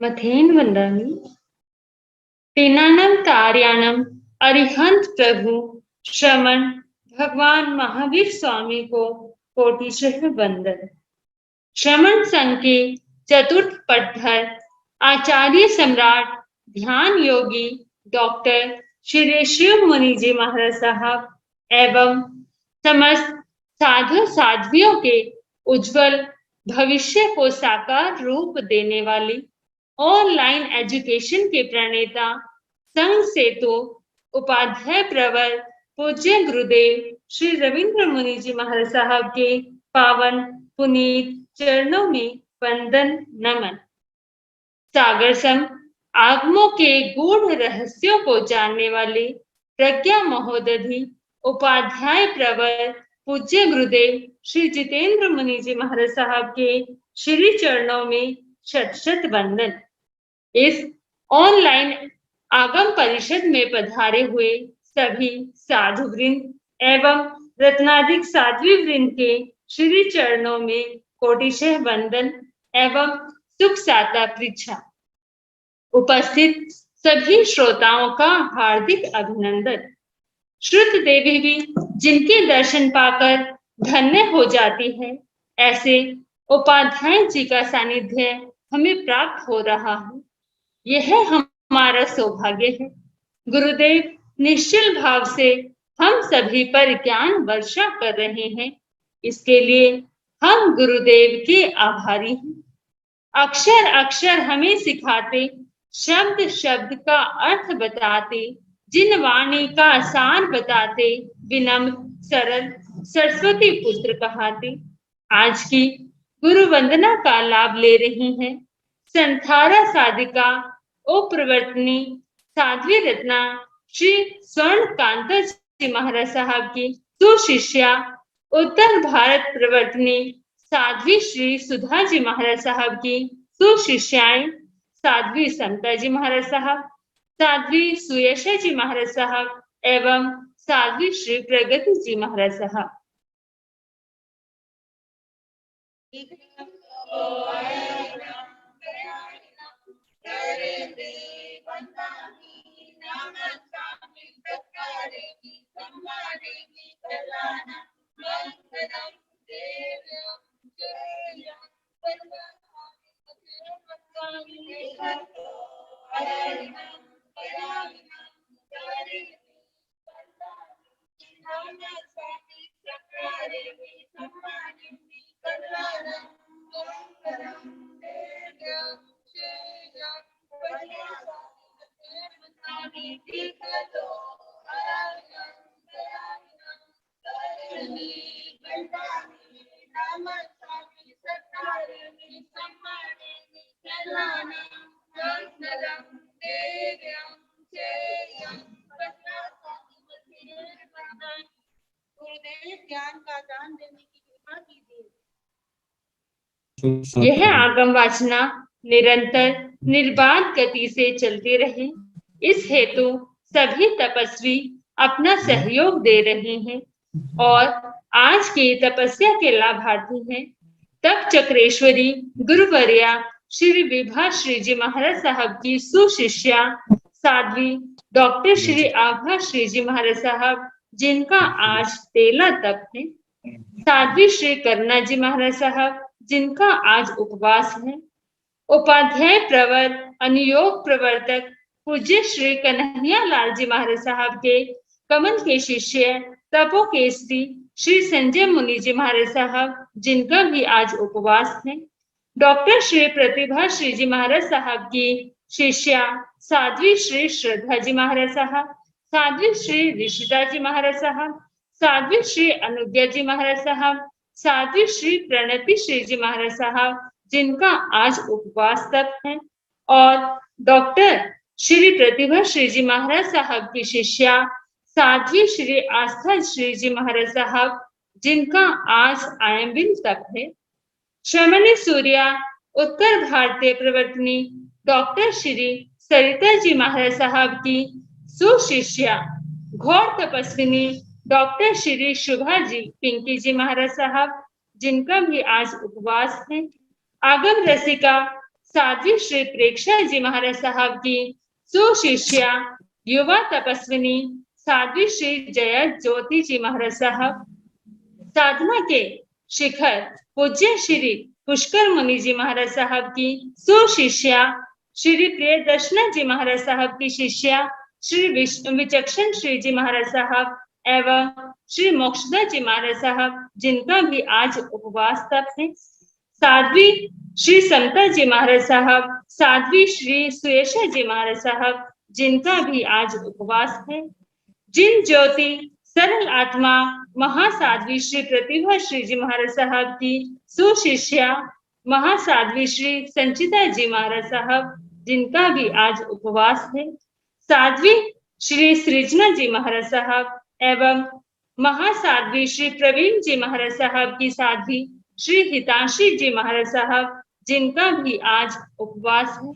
मथेन वंदामि तेनानम कार्याणम अरिहंत प्रभु श्रमण भगवान महावीर स्वामी को कोटिशः वंदन। श्रमण संघ के चतुर्थ पटधर आचार्य सम्राट ध्यान योगी डॉक्टर श्री शिव मुनि जी महाराज साहब एवं समस्त साधु साध्वियों के उज्जवल भविष्य को साकार रूप देने वाली ऑनलाइन एजुकेशन के प्रणेता संघ सेतु उपाध्याय प्रवर पूज्य गुरुदेव श्री रविंद्र मुनि जी महाराज साहब के पावन पुनीत चरणों में वंदन नमन। सागर सम आगमों के गूढ़ रहस्यों को जानने वाले प्रज्ञा महोदधि उपाध्याय प्रवर पूज्य गुरुदेव श्री जितेंद्र मुनि जी महाराज साहब के श्री चरणों में शत शत वंदन। इस ऑनलाइन आगम परिषद में पधारे हुए सभी साधु वृंद एवं रत्नाधिक साध्वी वृंद के श्री चरणों में कोटिशः वंदन एवं सुख साता पृच्छा। उपस्थित सभी श्रोताओं का हार्दिक अभिनंदन। श्रुत देवी भी जिनके दर्शन पाकर धन्य हो जाती है, ऐसे उपाध्याय जी का सानिध्य हमें प्राप्त हो रहा है, यह हमारा सौभाग्य है। गुरुदेव निश्चल भाव से हम सभी पर ज्ञान वर्षा कर रहे हैं, इसके लिए हम गुरुदेव के आभारी हैं। अक्षर अक्षर हमें सिखाते, शब्द शब्द का अर्थ बताते, जिन वाणी का सार बताते, विनम्र सरल सरस्वती पुत्र कहाते। आज की गुरु वंदना का लाभ ले रही हैं संथारा साधिका उप्रवर्तनी साध्वी रत्ना श्री स्वर्ण कांता जी महाराज साहब की सुशिष्या उत्तर भारत प्रवर्तनी साध्वी श्री सुधा जी महाराज साहब की सुशिष्याएं साध्वी समता जी महाराज साहब, साध्वी सुयशा जी महाराज साहब एवं साध्वी श्री प्रगति जी महाराज साहब। ज्ञान का दान देने की कृपा कीजिए। यह आगम वाचना निरंतर निर्बाध गति से चलती रहे, इस हेतु सभी तपस्वी अपना सहयोग दे रहे हैं और आज की तपस्या के लाभार्थी हैं तप चक्रेश्वरी गुरुवर्या श्री विभा श्री जी महाराज साहब की सुशिष्या साध्वी डॉक्टर श्री आभा श्री जी महाराज साहब, जिनका आज 13 तप है, साध्वी श्री करुणा जी महाराज साहब, जिनका आज उपवास है, उपाध्याय प्रवर अनुयोग प्रवर्तक पूज्य श्री कन्हैया लाल जी महाराज साहब के कमल के शिष्य तपोकेसरी श्री संजय मुनि जी महाराज साहब, जिनका भी आज उपवास है, डॉक्टर श्री प्रतिभा श्री जी महाराज साहब की शिष्या साध्वी श्री श्रद्धा जी महाराज साहब, साध्वी श्री ऋषिता जी महाराज साहब, साध्वी श्री अनुज्ञा जी महाराज साहब, साध्वी श्री प्रणति श्री जी महाराज साहब, जिनका आज उपवास तप है, और डॉक्टर श्री प्रतिभा श्री जी महाराज साहब की शिष्या साध्वी श्री आस्था श्री जी महाराज साहब, जिनका आज आयम्बिन तप है। श्रमणी सूर्या उत्तर भारतीय प्रवर्तनी डॉक्टर श्री सरिता जी महाराज साहब की सुशिष्या घोर तपस्विनी डॉक्टर श्री शुभा जी पिंकी जी महाराज साहब, जिनका भी आज उपवास है। आगम रसिका साध्वी श्री प्रेक्षा जी महाराज साहब की सुशिष्या युवा तपस्विनी साध्वी श्री जया ज्योति जी महाराज साहब, साधना के शिखर पूज्य श्री पुष्कर मुनि जी महाराज साहब की सुशिष्या श्री प्रियदर्शना जी महाराज साहब की शिष्या श्री विचक्षण श्री जी महाराज साहब एवं श्री मोक्षदा जी महाराज साहब, जिनका भी आज उपवास तप है। साध्वी श्री समता जी महाराज साहब, साध्वी श्री सुयशा जी महाराज साहब, जिनका भी आज उपवास है। जिन ज्योति सरल आत्मा महासाध्वी श्री प्रतिभा श्री जी महाराज साहब की सुशिष्या महासाध्वी श्री संचिता जी महाराज साहब, जिनका भी आज उपवास है। साध्वी श्री सृजना जी महाराज साहब एवं महासाध्वी श्री प्रवीण जी महाराज साहब की साध्वी श्री हितांशी जी महाराज साहब, जिनका भी आज उपवास है।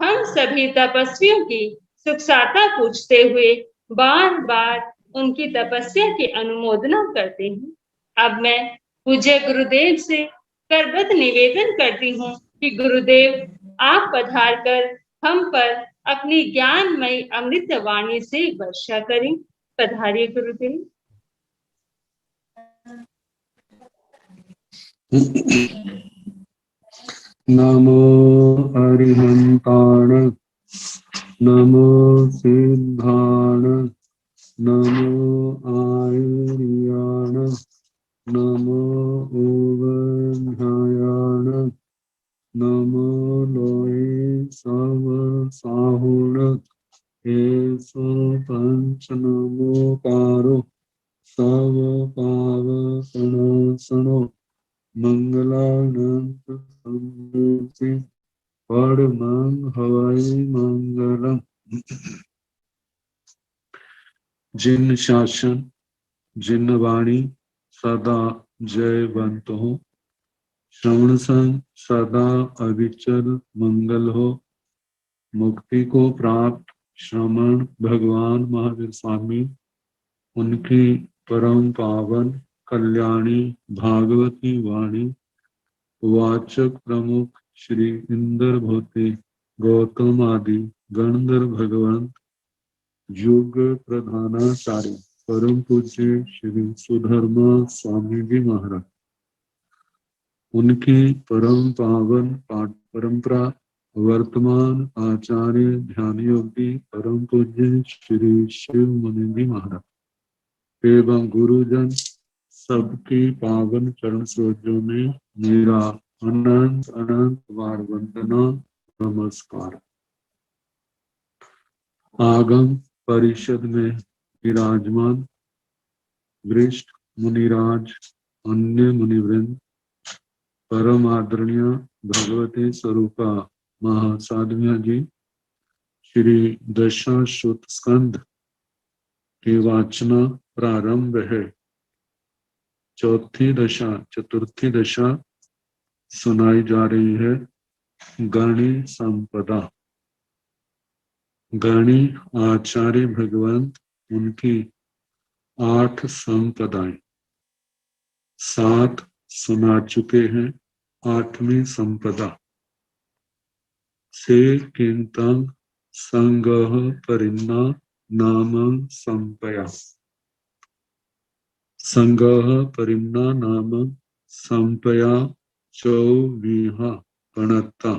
हम सभी तपस्वियों की सुखसाता पूछते हुए बार बार उनकी तपस्या की अनुमोदना करते हैं। अब मैं पूज्य गुरुदेव से करबद्ध निवेदन करती हूँ कि गुरुदेव आप पधार कर हम पर अपनी ज्ञानमयी अमृत वाणी से वर्षा करें। पधारिए गुरुदेव। नमो अरिहंताण, नमो सिद्धाण, नमो आयुर्याण, नमो उवध्यायाण, नमो लोये सव साहुण, एसो पंच नमोकारो सव पावकनाशनो, मंगलानंत समृद्धि परमं हवै मंगलम। जिन शासन जिन वाणी सदा जयवंत हो, श्रवण संग सदा अविचल मंगल हो। मुक्ति को प्राप्त श्रमण भगवान महावीर स्वामी, उनकी परम पावन कल्याणी भागवती वाणी वाचक प्रमुख श्री इंद्र भोते गौतम आदि गणधर भगवंत युग प्रधानाचार्य परम पूज्य श्री सुधर्मा स्वामी जी महाराज, उनकी परम पावन पाठ परंपरा वर्तमान आचार्य ध्यान योगी परम पूज्य श्री शिव मुनि जी महाराज एवं गुरुजन सबकी पावन चरण सरोजों में मेरा अनंत अनंत बार वंदना नमस्कार। आगम परिषद में विराजमान वरिष्ठ मुनिराज, अन्य मुनिवृंद, परम आदरणीय भगवती स्वरूपा महासाध्विया जी, श्री दशाश्वत स्कंद की वाचना प्रारंभ है। चौथी दशा चतुर्थी दशा सुनाई जा रही है। गणी संपदा, गणी आचार्य भगवंत, उनकी 8 संपदाएं 7 सुना चुके हैं। 8वीं संपदा से किंतंग संगह परिन्ना नामं संपया, संगह परिन्ना नामं संपया चौविहा गणता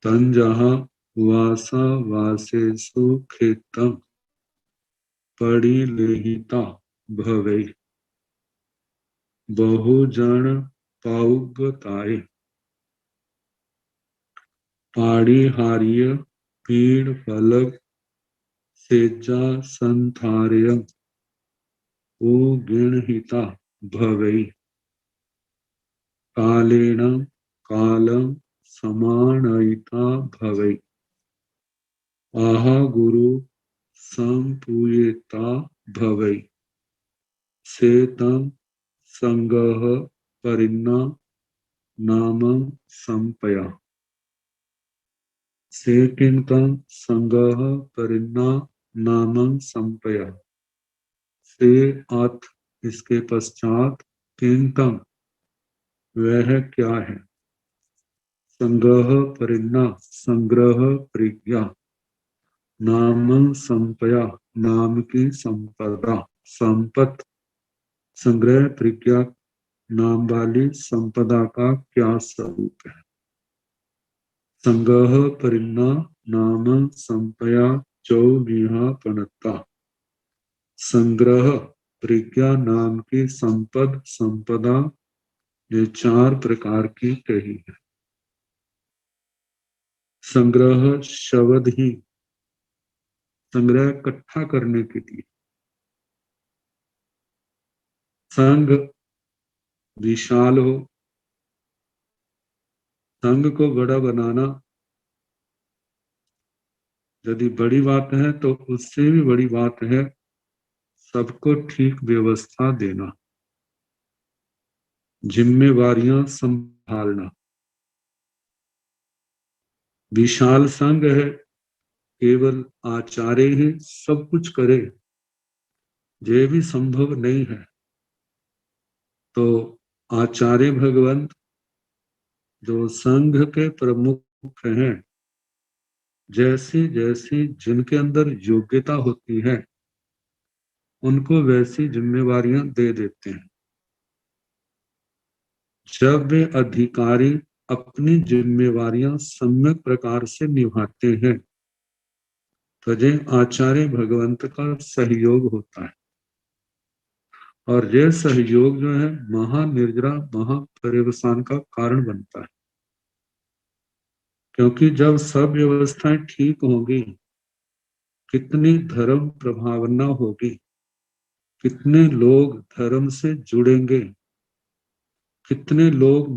तंजहा वासा वासेसु खेतम परिलेहिता भवे बहुजन पाउगताए पाड़िहार्य पीड़ फलक सेजा संथार्य ओ गिणहिता भवे कालेन कालम समानयिता भवे आहा गुरु संपूयिता भवे सेतम संगह परिन्ना नामं संपया, सेकिंतम संगह परिन्ना नामं संपया, से अथ इसके पश्चात किंतम वह क्या है, संग्रह परिन्ना संग्रह प्रज्ञा, नाम संपया नाम की संपदा, संपत संग्रह प्रज्ञा नाम वाली संपदा का क्या स्वरूप है। संग्रह परिन्ना नाम संपया चौ विहापनता, संग्रह प्रज्ञा नाम की संपदा, ये 4 प्रकार की कही है। संग्रह शब्द ही संग्रह इकट्ठा करने के लिए, संघ विशाल हो, संघ को बड़ा बनाना यदि बड़ी बात है तो उससे भी बड़ी बात है सबको ठीक व्यवस्था देना, जिम्मेवारियां संभालना। विशाल संघ है, केवल आचार्य ही सब कुछ करे, ये भी संभव नहीं है। तो आचार्य भगवंत जो संघ के प्रमुख हैं, जैसी जैसी जिनके अंदर योग्यता होती है उनको वैसी जिम्मेवारियां दे देते हैं। जब वे अधिकारी अपनी जिम्मेवारियां सम्यक प्रकार से निभाते हैं तो ये आचार्य भगवंत का सहयोग होता है, और ये सहयोग जो है महानिर्जरा महापर्यवसान का कारण बनता है। क्योंकि जब सब व्यवस्थाएं ठीक होंगी, कितनी धर्म प्रभावना होगी, कितने लोग धर्म से जुड़ेंगे, कितने लोग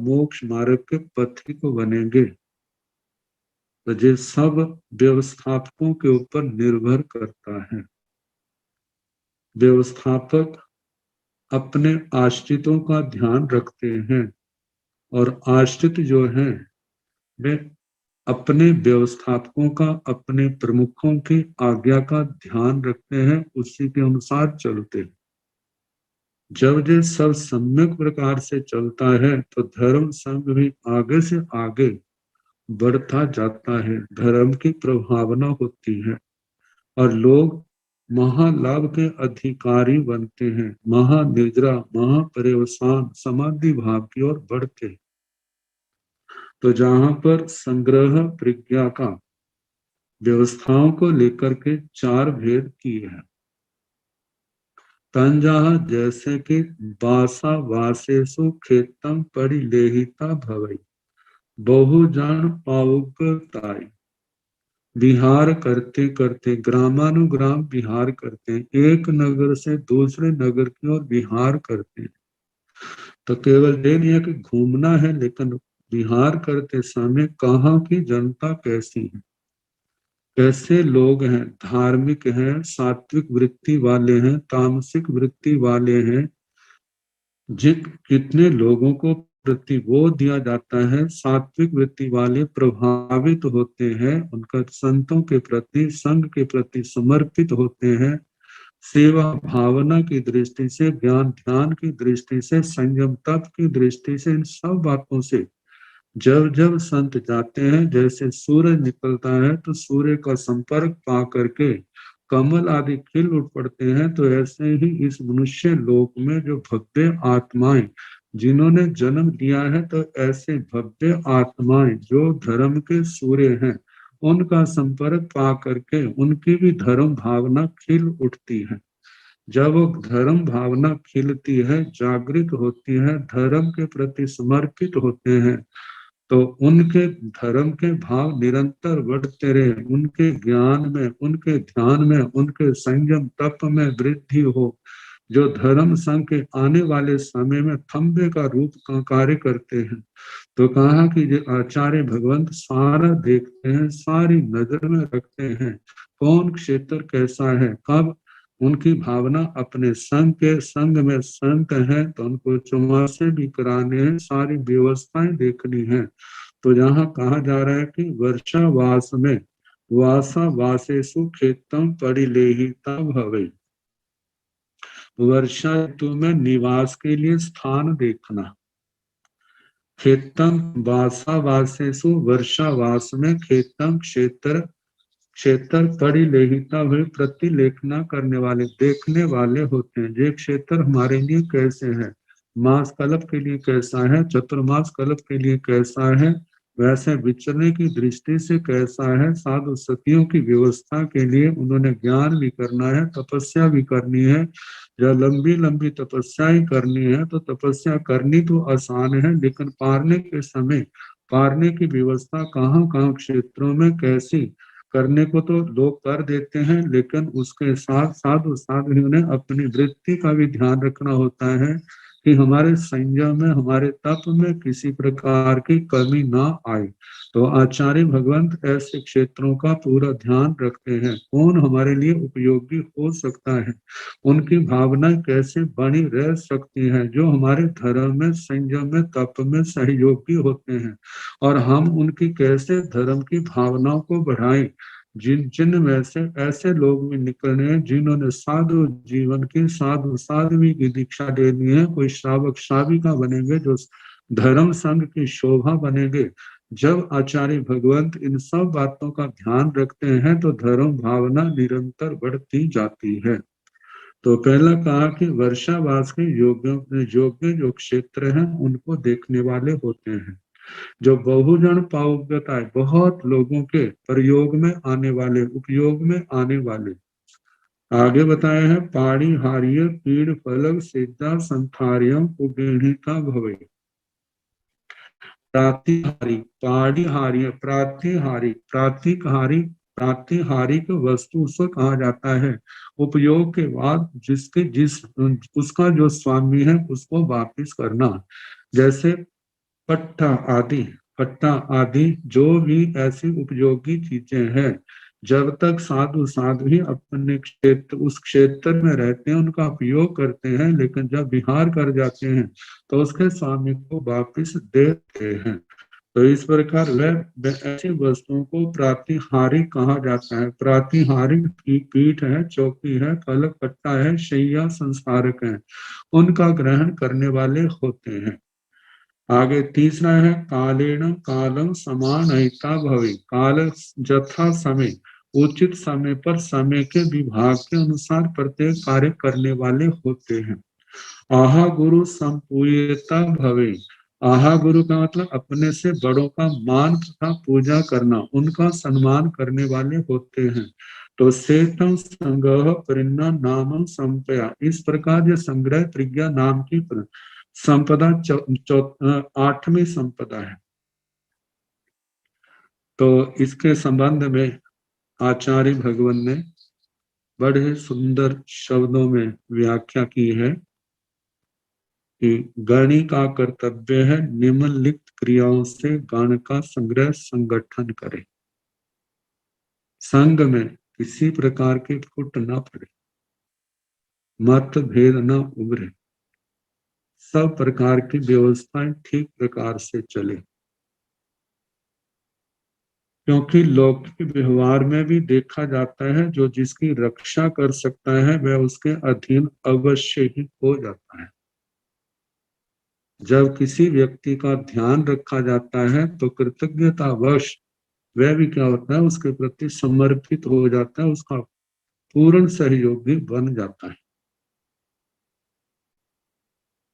मोक्ष मार्ग के पथिक बनेंगे, तो ये सब व्यवस्थापकों के ऊपर निर्भर करता है। व्यवस्थापक अपने आश्रितों का ध्यान रखते हैं और आश्रित जो हैं वे अपने व्यवस्थापकों का, अपने प्रमुखों की आज्ञा का ध्यान रखते हैं, उसी के अनुसार चलते हैं। जब ये सब सम्यक प्रकार से चलता है तो धर्म संघ भी आगे से आगे बढ़ता जाता है, धर्म की प्रभावना होती है और लोग महालाभ के अधिकारी बनते हैं, महानिद्रा महापर्यवसान समाधि भाव की ओर बढ़ते हैं। तो जहां पर संग्रह प्रज्ञा का व्यवस्थाओं को लेकर के 4 भेद किए हैं। तंजह जैसे कि वासा वासेसु खेतम परिलेहिता भवई, बहुजन पाउकताई, विहार करते करते ग्रामानुग्राम विहार करते हैं, एक नगर से दूसरे नगर की ओर विहार करते हैं। तो केवल ये नहीं है कि घूमना है, लेकिन विहार करते समय कहाँ की जनता कैसी है, कैसे लोग हैं, धार्मिक हैं, सात्विक वृत्ति वाले हैं, तामसिक वृत्ति वाले हैं, जिन कितने लोगों को प्रतिबोध दिया जाता है, सात्विक वृत्ति वाले प्रभावित होते हैं, उनका संतों के प्रति संघ के प्रति समर्पित होते हैं, सेवा भावना की दृष्टि से, ज्ञान ध्यान की दृष्टि से, संयम तप की दृष्टि से, इन सब बातों से जब जब संत जाते हैं, जैसे सूरज निकलता है तो सूर्य का संपर्क पा करके कमल आदि खिल उठ पड़ते हैं, तो ऐसे ही इस मनुष्य लोक में जो भव्य आत्माएं जिन्होंने जन्म लिया है, तो ऐसे भव्य आत्माएं जो धर्म के सूर्य हैं, उनका संपर्क पा करके उनकी भी धर्म भावना खिल उठती है। जब वो धर्म भावना खिलती है, जागृत होती है, धर्म के प्रति समर्पित होते हैं, तो उनके धर्म के भाव निरंतर बढ़ते रहे, उनके ज्ञान में, उनके ध्यान में, उनके संयम तप में वृद्धि हो, जो धर्म संघ के आने वाले समय में थंबे का रूप का कार्य करते हैं। तो कहा कि जो आचार्य भगवंत सारा देखते हैं, सारी नजर में रखते हैं, कौन क्षेत्र कैसा है, कब उनकी भावना अपने संघ में संत है तो उनको चुमासे भी कराने हैं, सारी व्यवस्थाएं देखनी है। तो यहाँ कहा जा रहा है कि वर्षा वास में वासा वासेसु खेतम परिलेहिता भवे, वर्षा ऋतु में निवास के लिए स्थान देखना, खेतम वासावासेषु वर्षावास में खेतम क्षेत्र क्षेत्र परिलेहिता हुए प्रतिलेखना करने वाले देखने वाले होते हैं। ये क्षेत्र हमारे लिए कैसे है, मास कल्प के लिए कैसा है, चतुर्मास कल्प के लिए कैसा है, वैसे विचरने की दृष्टि से कैसा है, साधु सतियों की व्यवस्था के लिए उन्होंने ज्ञान भी करना है, तपस्या भी करनी है। जब लंबी लंबी तपस्याएं करनी है तो तपस्या करनी तो आसान है, लेकिन पारने के समय पारने की व्यवस्था कहाँ कहाँ क्षेत्रों में कैसी करने को तो लोग कर देते हैं, लेकिन उसके साथ साथ उस साधु ने अपनी वृत्ति का भी ध्यान रखना होता है कि हमारे संयम में, हमारे तप में किसी प्रकार की कमी ना आए। तो आचार्य भगवंत ऐसे क्षेत्रों का पूरा ध्यान रखते हैं, कौन हमारे लिए उपयोगी हो सकता है, उनकी भावना कैसे बनी रह सकती है, जो हमारे धर्म में, संयम में, तप में सहयोगी होते हैं, और हम उनकी कैसे धर्म की भावनाओं को बढ़ाएं। जिन जिन में से ऐसे लोग भी निकलने हैं जिन्होंने साधु जीवन की, साधु साध्वी की दीक्षा लेनी है, कोई श्रावक श्राविका बनेंगे जो धर्म संघ की शोभा बनेंगे। जब आचार्य भगवंत इन सब बातों का ध्यान रखते हैं तो धर्म भावना निरंतर बढ़ती जाती है। तो पहला कहा कि वर्षावास के योग्य जो क्षेत्र हैं उनको देखने वाले होते हैं, जो बहुजन पावगता है, बहुत लोगों के प्रयोग में आने वाले, उपयोग में आने वाले। आगे बताए हैं पाड़ी हारिय पीड़ फलक सिद्धा संथार्यम उगेणिका भवे। प्रातिहारी पाड़ी हारी प्रातिहारी प्रातिहारी प्रातिहारिक वस्तु उसको कहा जाता है उपयोग के बाद जिसके जिस उसका जो स्वामी है उसको वापिस करना। जैसे पट्टा आदि, पट्टा आदि जो भी ऐसी उपयोगी चीजें हैं, जब तक साधु साधु ही अपने क्षेत्र, उस क्षेत्र में रहते हैं, उनका उपयोग करते हैं, लेकिन जब विहार कर जाते हैं तो उसके स्वामी को वापिस देते हैं। तो इस प्रकार वह ऐसी वस्तुओं को प्रातिहारिक कहा जाता है। प्रातिहारिक की पीठ है, चौकी है, फलक पट्टा है, शैया संस्कारक है, उनका ग्रहण करने वाले होते हैं। आगे तीसरा है कालेन कालम समानहिता भवे। काल यथा समय, उचित समय पर समय के विभाग के अनुसार प्रत्येक कार्य करने वाले होते हैं। आहा गुरु संपूयता भवे। आहा गुरु का मतलब अपने से बड़ों का मान तथा पूजा करना, उनका सम्मान करने वाले होते हैं। तो सेतम संग्रह परिन्ना नामम संपया, इस प्रकार ये संग्रह प्रज्ञा नाम की संपदा 8वीं संपदा है। तो इसके संबंध में आचार्य भगवान ने बड़े सुंदर शब्दों में व्याख्या की है कि गणी का कर्तव्य है निम्नलिखित क्रियाओं से गण का संग्रह संगठन करे। संघ में किसी प्रकार की फुट न पड़े, मत भेद न उभरे, सब प्रकार की व्यवस्थाएं ठीक प्रकार से चले। क्योंकि लौकिक व्यवहार में भी देखा जाता है जो जिसकी रक्षा कर सकता है वह उसके अधीन अवश्य ही हो जाता है। जब किसी व्यक्ति का ध्यान रखा जाता है तो कृतज्ञतावश वह भी क्या होता है, उसके प्रति समर्पित हो जाता है, उसका पूर्ण सहयोगी बन जाता है।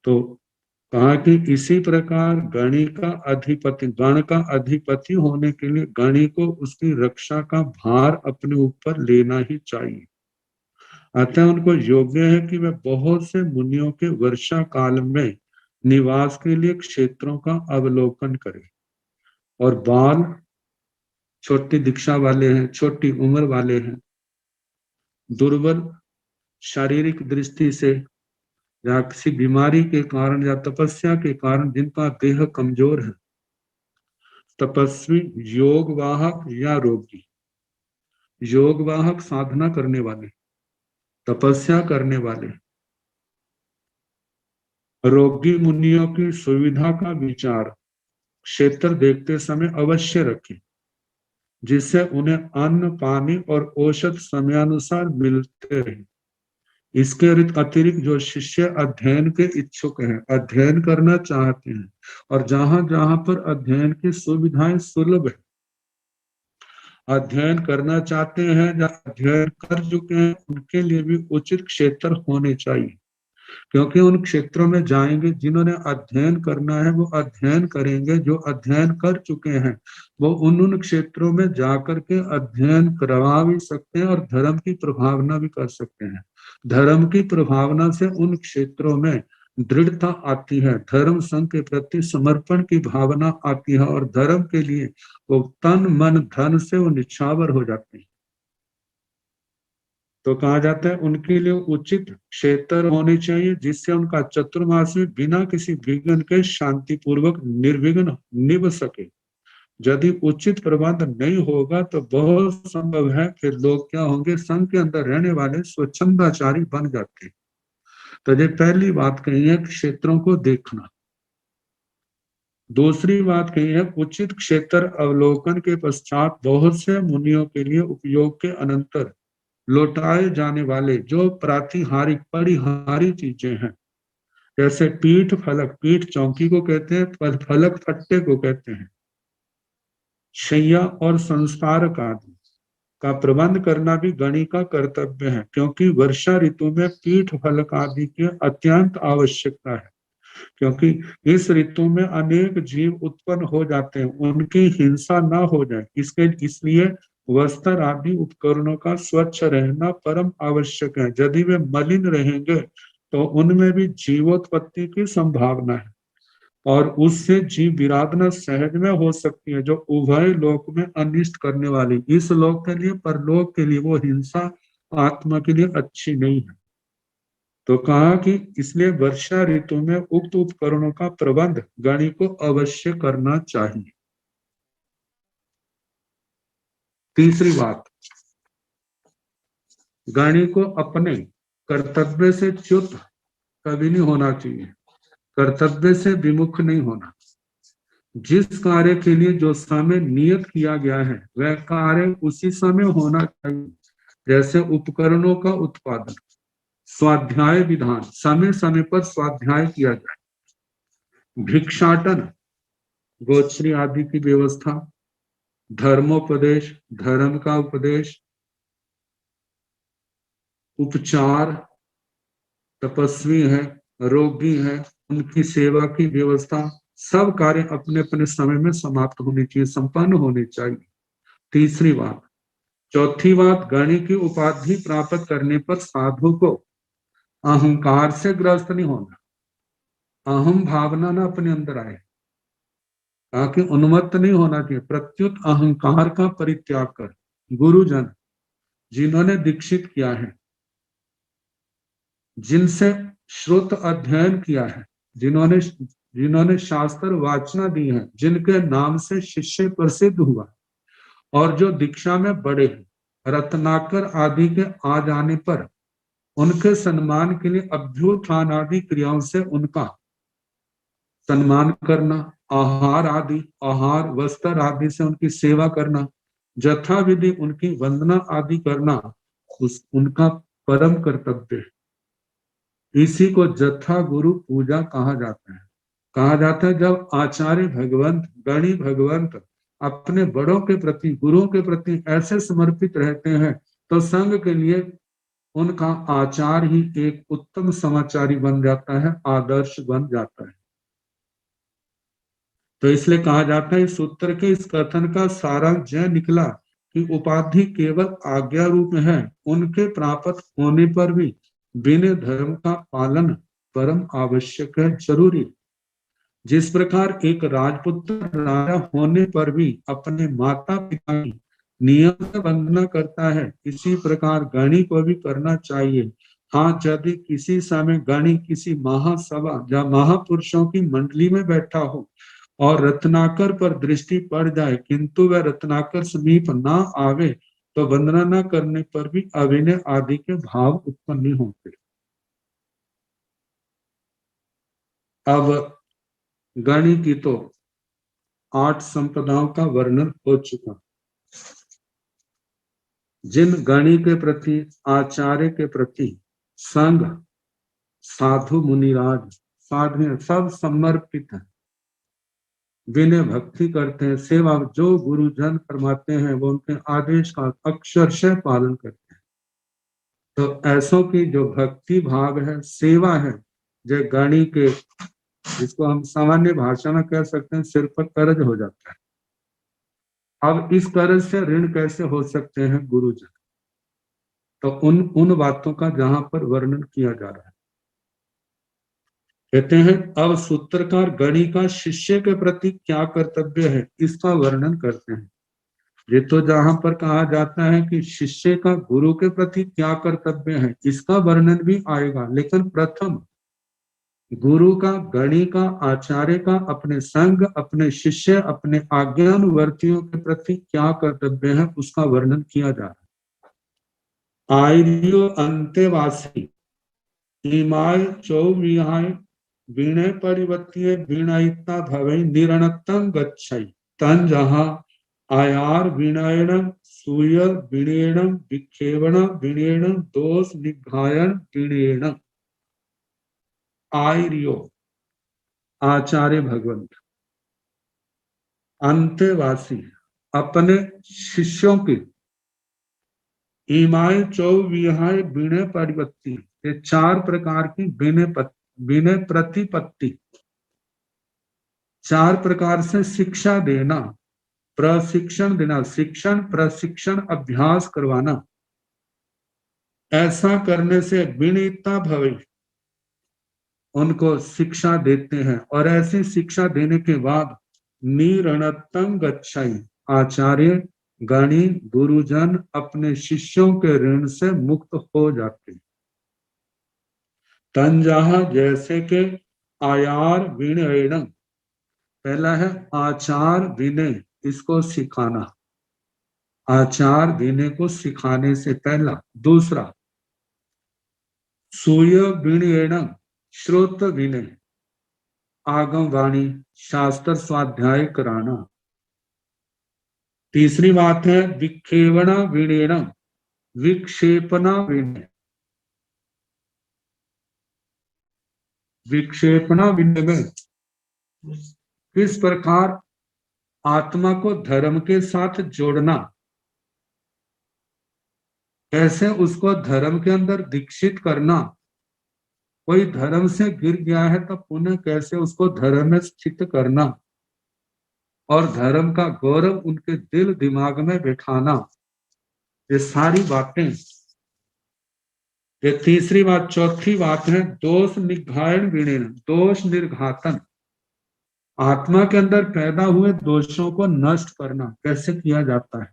तो कहा कि इसी प्रकार गणी का अधिपति, गण का अधिपति होने के लिए गणी को उसकी रक्षा का भार अपने ऊपर लेना ही चाहिए। अतः उनको योग्य है कि वह बहुत से मुनियों के वर्षा काल में निवास के लिए क्षेत्रों का अवलोकन करे। और बाल छोटी दीक्षा वाले हैं, छोटी उम्र वाले हैं, दुर्बल शारीरिक दृष्टि से या किसी बीमारी के कारण या तपस्या के कारण जिनका देह कमजोर है, तपस्वी, योग वाहक या रोगी, योग वाहक साधना करने वाले, तपस्या करने वाले, रोगी मुनियों की सुविधा का विचार क्षेत्र देखते समय अवश्य रखें, जिससे उन्हें अन्न पानी और औषध समयानुसार मिलते रहे। इसके अतिरिक्त जो शिष्य अध्ययन के इच्छुक हैं, अध्ययन करना चाहते हैं, और जहां जहां पर अध्ययन की सुविधाएं सुलभ है, अध्ययन करना चाहते हैं या अध्ययन कर चुके हैं, उनके लिए भी उचित क्षेत्र होने चाहिए। क्योंकि उन क्षेत्रों में जाएंगे, जिन्होंने अध्ययन करना है वो अध्ययन करेंगे, जो अध्ययन कर चुके हैं वो उन क्षेत्रों में जाकर के अध्ययन करवा भी सकते हैं और धर्म की प्रभावना भी कर सकते हैं। धर्म की प्रभावना से उन क्षेत्रों में दृढ़ता आती है, धर्म संघ के प्रति समर्पण की भावना आती है, और धर्म के लिए वो तन मन धन से वो निछावर हो जाते हैं। तो कहा जाता है उनके लिए उचित क्षेत्र होने चाहिए, जिससे उनका चतुर्मास में बिना किसी विघ्न के शांतिपूर्वक निर्विघ्न निभ सके। यदि उचित प्रबंध नहीं होगा तो बहुत संभव है फिर लोग क्या होंगे, संघ के अंदर रहने वाले स्वच्छंदाचारी बन जाते हैं। तो ये पहली बात कही है, क्षेत्रों को देखना। दूसरी बात कही है, उचित क्षेत्र अवलोकन के पश्चात बहुत से मुनियों के लिए उपयोग के अनंतर लौटाए जाने वाले जो प्रातिहारिक परिहारी चीजें हैं, जैसे पीठ फलक, पीठ चौकी को कहते हैं, फलक फट्टे को कहते हैं, शैया और संस्कारक आदि का प्रबंध करना भी गणी का कर्तव्य है, क्योंकि वर्षा ऋतु में पीठ फलक आदि की अत्यंत आवश्यकता है। क्योंकि इस ऋतु में अनेक जीव उत्पन्न हो जाते हैं, उनकी हिंसा ना हो जाए इसलिए वस्त्र आदि उपकरणों का स्वच्छ रहना परम आवश्यक है। यदि वे मलिन रहेंगे तो उनमें भी जीवोत्पत्ति की संभावना है, और उससे जीव विराधना सहज में हो सकती है, जो उभय लोक में अनिष्ट करने वाली, इस लोक के लिए परलोक के लिए वो हिंसा आत्मा के लिए अच्छी नहीं है। तो कहा कि इसलिए वर्षा ऋतु में उक्त उपकरणों का प्रबंध गणी को अवश्य करना चाहिए। तीसरी बात, गणी को अपने कर्तव्य से च्युत कभी नहीं होना चाहिए, कर्तव्य से विमुख नहीं होना। जिस कार्य के लिए जो समय नियत किया गया है वह कार्य उसी समय होना चाहिए। जैसे उपकरणों का उत्पादन, स्वाध्याय विधान, समय समय पर स्वाध्याय किया जाए, भिक्षाटन, गोचरी आदि की व्यवस्था, धर्मोपदेश, धर्म का उपदेश, उपचार, तपस्वी है, रोगी है, उनकी सेवा की व्यवस्था, सब कार्य अपने अपने समय में समाप्त होने चाहिए, संपन्न होने चाहिए। तीसरी बात। चौथी बात, गणी की उपाधि प्राप्त करने पर साधु को अहंकार से ग्रस्त नहीं होना, अहम भावना ना अपने अंदर आए, ताकि उन्मत्त नहीं होना चाहिए। प्रत्युत अहंकार का परित्याग कर गुरुजन जिन्होंने दीक्षित किया है, जिनसे श्रुत अध्ययन किया है, जिन्होंने शास्त्र वाचना दी है, जिनके नाम से शिष्य प्रसिद्ध हुआ, और जो दीक्षा में बड़े हैं, रत्नाकर आदि के आ जाने पर उनके सम्मान के लिए अभ्युत्थान आदि क्रियाओं से उनका सम्मान करना, आहार वस्त्र आदि से उनकी सेवा करना, यथा विधि उनकी वंदना आदि करना उनका परम कर्तव्य है। इसी को जथा गुरु पूजा कहा जाता है। कहा जाता है जब आचार्य भगवंत, गणी भगवंत अपने बड़ों के प्रति, गुरुओं के प्रति ऐसे समर्पित रहते हैं तो संघ के लिए उनका आचार ही एक उत्तम समाचारी बन जाता है, आदर्श बन जाता है। तो इसलिए कहा जाता है, इस सूत्र के इस कथन का सारांश यह निकला कि उपाधि केवल आज्ञा रूप है, उनके प्राप्त होने पर भी विनय धर्म का पालन परम आवश्यक है, जरूरी। जिस प्रकार एक राजपुत्र राजा होने पर भी अपने माता पिता की नियम से वंदना करता है, इसी प्रकार गणी को भी करना चाहिए। हाँ, यदि किसी समय गणी किसी महासभा या महापुरुषों की मंडली में बैठा हो और रत्नाकर पर दृष्टि पड़ जाए किंतु वह रत्नाकर समीप ना आवे, तो वंदना न करने पर भी अविनय आदि के भाव उत्पन्न नहीं होते। अब गणी की तो 8 संपदाओं का वर्णन हो चुका। जिन गणी के प्रति, आचार्य के प्रति संघ, साधु मुनिराज, साधु सब समर्पित है, विनय भक्ति करते हैं, सेवा जो गुरुजन फरमाते हैं वो उनके आदेश का अक्षरशः पालन करते हैं। तो ऐसों की जो भक्ति भाव है, सेवा है, जो गणी के, जिसको हम सामान्य भाषा में कह सकते हैं सिर पर कर्ज हो जाता है। अब इस कर्ज से ऋण कैसे हो सकते हैं गुरुजन, तो उन बातों का जहां पर वर्णन किया जा रहा है। कहते हैं अब सूत्रकार गणी का शिष्य के प्रति क्या कर्तव्य है इसका वर्णन करते हैं। ये तो जहां पर कहा जाता है कि शिष्य का गुरु के प्रति क्या कर्तव्य है इसका वर्णन भी आएगा, लेकिन प्रथम गुरु का, गणी का, आचार्य का अपने संग, अपने शिष्य, अपने आज्ञानुवर्तियों के प्रति क्या कर्तव्य है उसका वर्णन किया जा रहा है। आर्यो अंत्यवासी इमाय चौविहाय वीणे परिवर्त्य वीणायिता भवै निरणक्तं गच्छै तन जहां आयार वीणायण सूय वीणेण विक्षेपण वीणेण दोष निघायन वीणेण। आर्यो आचार्य भगवंत, अंत्यवासी अपने शिष्यों की, इमाय चौविहाय वीणे परिवर्ती, ये 4 प्रकार की विनय प्रतिपत्ति, 4 प्रकार से शिक्षा देना, प्रशिक्षण देना, शिक्षण प्रशिक्षण अभ्यास करवाना, ऐसा करने से विनीता भवे, उनको शिक्षा देते हैं। और ऐसी शिक्षा देने के बाद निरणतं गच्छै, आचार्य गणी गुरुजन अपने शिष्यों के ऋण से मुक्त हो जाते। तंजहा जैसे के आयार विनयन, पहला है आचार विनय, इसको सिखाना, आचार विनय को सिखाने से पहला। दूसरा सूय विनयन, श्रोत विनय, आगम वाणी शास्त्र स्वाध्याय कराना। तीसरी बात है विक्षेपण विनयन, विक्षेपना विनय, विक्षेपणा विनय में किस प्रकार आत्मा को धर्म के साथ जोड़ना, कैसे उसको धर्म के अंदर दीक्षित करना, कोई धर्म से गिर गया है तो पुनः कैसे उसको धर्म में स्थित करना, और धर्म का गौरव उनके दिल दिमाग में बैठाना, ये सारी बातें। ये तीसरी बात। चौथी बात है दोष निघायन विनयन, दोष निर्घातन, आत्मा के अंदर पैदा हुए दोषों को नष्ट करना कैसे किया जाता है।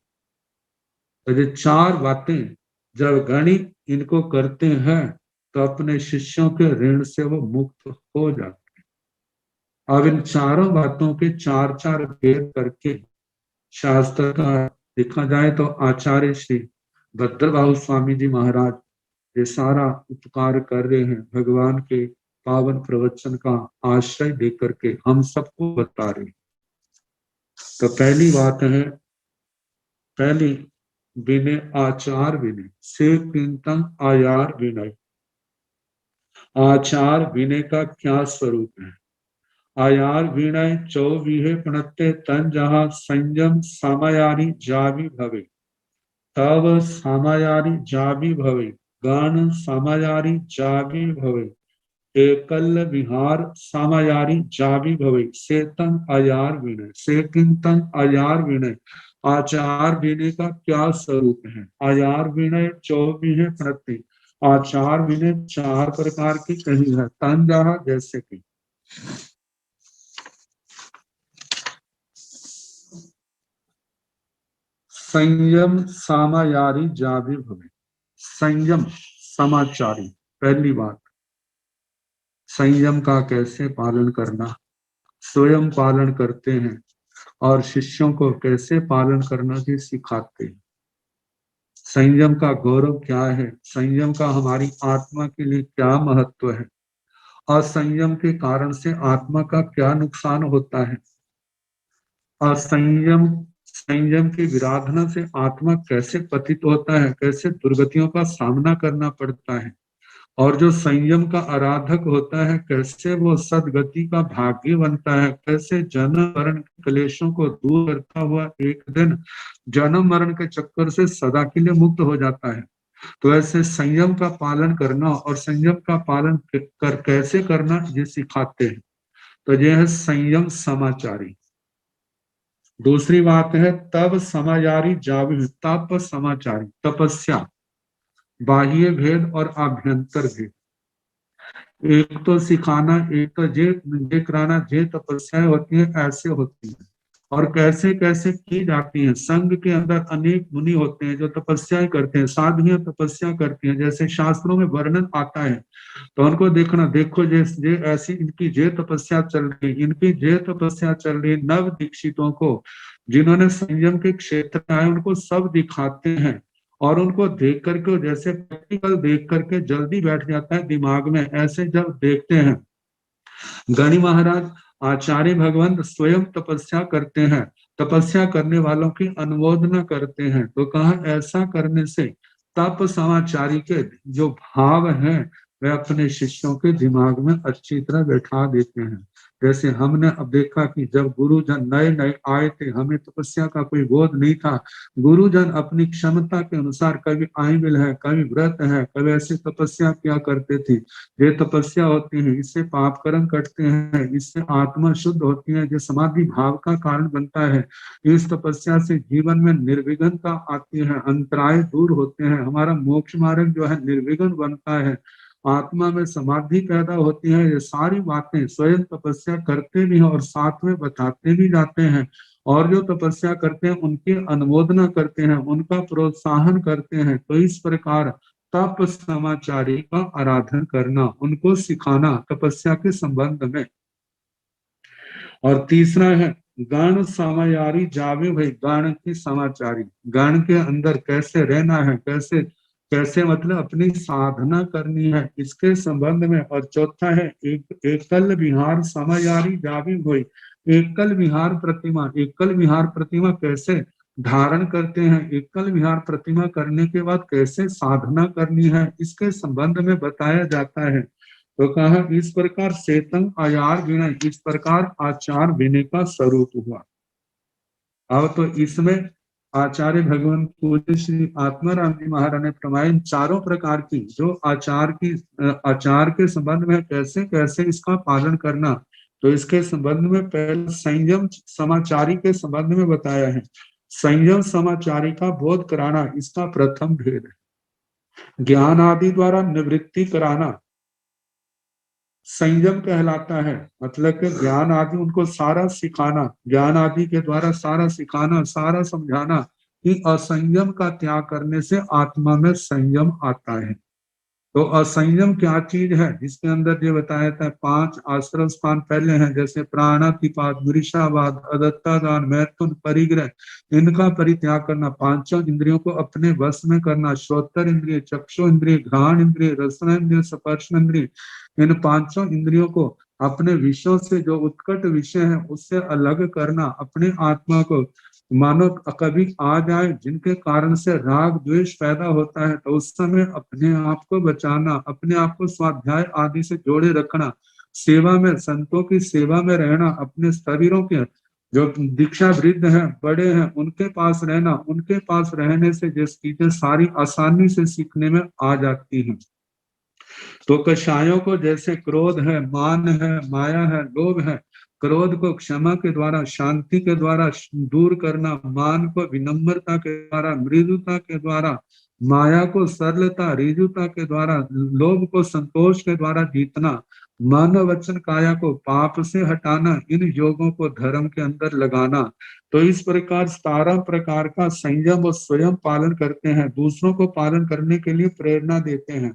तो ये 4 बातें जब गणी इनको करते हैं तो अपने शिष्यों के ऋण से वो मुक्त हो जाते हैं। अब इन चारों बातों के 4-4 भेद करके शास्त्र का देखा जाए तो आचार्य श्री भद्रबाहु स्वामी जी महाराज ये सारा उपकार कर रहे हैं, भगवान के पावन प्रवचन का आश्रय देकर के हम सबको बता रहे हैं। तो पहली बात है, पहली विनय आचार विनय से किंतन आयार विनय। आचार विनय का क्या स्वरूप है। आयार विनय चौविहे प्रणत्य तन जहां संयम सामायारी जावी भवे, तब सामायारी जावी भवे, गण सामायारी जावी भवे, एकल विहार सामायारी जावी भवे, सेतन आयार विनय, से किंतन आयार विनय। आचार विनय का क्या स्वरूप है। आयार विनय 24 प्रति, आचार विनय 4 प्रकार की कही है। तन जहा जैसे कि संयम सामायारी जावी भवे, संयम समाचारी, पहली बात संयम का कैसे पालन करना, स्वयं पालन करते हैं और शिष्यों को कैसे पालन करना भी सिखाते हैं। संयम का गौरव क्या है, संयम का हमारी आत्मा के लिए क्या महत्व है, और संयम के कारण से आत्मा का क्या नुकसान होता है, और संयम की विराधना से आत्मा कैसे पतित होता है, कैसे दुर्गतियों का सामना करना पड़ता है, और जो संयम का आराधक होता है, कैसे वो सदगति का भागी बनता है, कैसे जन्म मरण के क्लेशों को दूर करता हुआ एक दिन जन्म मरण के चक्कर से सदा के लिए मुक्त हो जाता है। तो ऐसे संयम का पालन करना और संयम का पालन कैसे करना ये सिखाते हैं। तो ये है संयम समाचारी। दूसरी बात है तब समाचारी जावि, तप समाचारी, तपस्या, बाह्य भेद और आभ्यंतर भेद। एक तो सिखाना, एक तो जे कराना, जे तपस्याएं होती है ऐसे होती है और कैसे कैसे की जाती हैं। संघ के अंदर अनेक मुनि होते हैं जो तपस्याएं करते हैं, साधुएं तपस्या करती हैं, जैसे शास्त्रों में वर्णन आता है। तो उनको देखना, देखो जे ऐसी इनकी जे तपस्या चल रही, इनकी जे तपस्या चल रही। नव दीक्षितों को जिन्होंने संयम के क्षेत्र में आए उनको सब दिखाते हैं और उनको देख करके जैसे प्रैक्टिकल देख करके जल्दी बैठ जाता है दिमाग में। ऐसे जब देखते हैं, गणि महाराज आचार्य भगवंत स्वयं तपस्या करते हैं, तपस्या करने वालों की अनुमोदना करते हैं। तो कहा ऐसा करने से तप समाचारी के जो भाव हैं वे अपने शिष्यों के दिमाग में अच्छी तरह बैठा देते हैं। जैसे हमने अब देखा कि जब गुरुजन नए नए आए थे, हमें तपस्या का कोई बोध नहीं था। गुरुजन अपनी क्षमता के अनुसार कभी आइमिल है, कभी व्रत है, कभी ऐसे तपस्या किया करते थे। ये तपस्या होती है, इससे पाप कर्म कटते हैं, इससे आत्मा शुद्ध होती है, जो समाधि भाव का कारण बनता है। इस तपस्या से जीवन में निर्विघ्नता आती है, अंतराय दूर होते हैं, हमारा मोक्ष मार्ग जो है निर्विघ्न बनता है, आत्मा में समाधि पैदा होती है। ये सारी बातें स्वयं तपस्या करते भी हैं और साथ में बताते भी जाते हैं। और जो तपस्या करते हैं उनकी अनुमोदना करते हैं, उनका प्रोत्साहन करते हैं। तो इस प्रकार तप समाचारी का आराधन करना, उनको सिखाना तपस्या के संबंध में। और तीसरा है गण समाचारी जावे भाई, गण की समाचारी, गण के अंदर कैसे रहना है, कैसे कैसे मतलब अपनी साधना करनी है, इसके संबंध में। और चौथा है एकल विहार समाचारी जावे भाई, एकल विहार प्रतिमा, एकल विहार प्रतिमा कैसे धारण करते हैं, एकल विहार प्रतिमा करने के बाद कैसे साधना करनी है, इसके संबंध में बताया जाता है। तो कहा इस प्रकार सेतंग आयार विनय, इस प्रकार आचार विनय का स्वरूप हुआ। अब तो इसमें आचार्य भगवान पूज्य श्री आत्माराम जी महाराज ने प्रमाण चारों प्रकार की जो आचार के संबंध में कैसे कैसे इसका पालन करना, तो इसके संबंध में पहले संयम समाचारी के संबंध में बताया है। संयम समाचारी का बोध कराना इसका प्रथम भेद है। ज्ञान आदि द्वारा निवृत्ति कराना संयम कहलाता है। मतलब कि ज्ञान आदि उनको सारा सिखाना, ज्ञान आदि के द्वारा सारा सिखाना, सारा समझाना कि असंयम का त्याग करने से आत्मा में संयम आता है। तो असंयम क्या चीज है, जिसके अंदर ये बताया था 5 आश्रम स्थान पहले हैं, जैसे प्राणातिपात, मृषावाद, अदत्तादान, मैथुन, परिग्रह, इनका परित्याग करना, 5 इंद्रियों को अपने वश में करना, श्रोत्र इंद्रिय, चक्षु इंद्रिय, घ्राण इंद्रिय, रसन इंद्रिय, स्पर्श इंद्रिय, इन 5 इंद्रियों को अपने विषयों से जो उत्कट विषय है उससे अलग करना, अपने आत्मा को मानो कभी आ जाए जिनके कारण से राग द्वेष पैदा होता है, तो उस समय अपने आप को बचाना, अपने आप को स्वाध्याय आदि से जोड़े रखना, सेवा में, संतों की सेवा में रहना, अपने शरीरों के जो दीक्षा वृद्ध हैं, बड़े हैं, उनके पास रहना, उनके पास रहने से जिस चीजें सारी आसानी से सीखने में आ जाती हैं। तो कषायों को जैसे क्रोध है, मान है, माया है, लोभ है, क्रोध को क्षमा के द्वारा, शांति के द्वारा दूर करना, मान को विनम्रता के द्वारा, मृदुता के द्वारा, माया को सरलता ऋजुता के द्वारा, लोभ को संतोष के द्वारा जीतना, मन वचन काया को पाप से हटाना, इन योगों को धर्म के अंदर लगाना। तो इस प्रकार 17 प्रकार का संयम वो स्वयं पालन करते हैं, दूसरों को पालन करने के लिए प्रेरणा देते हैं।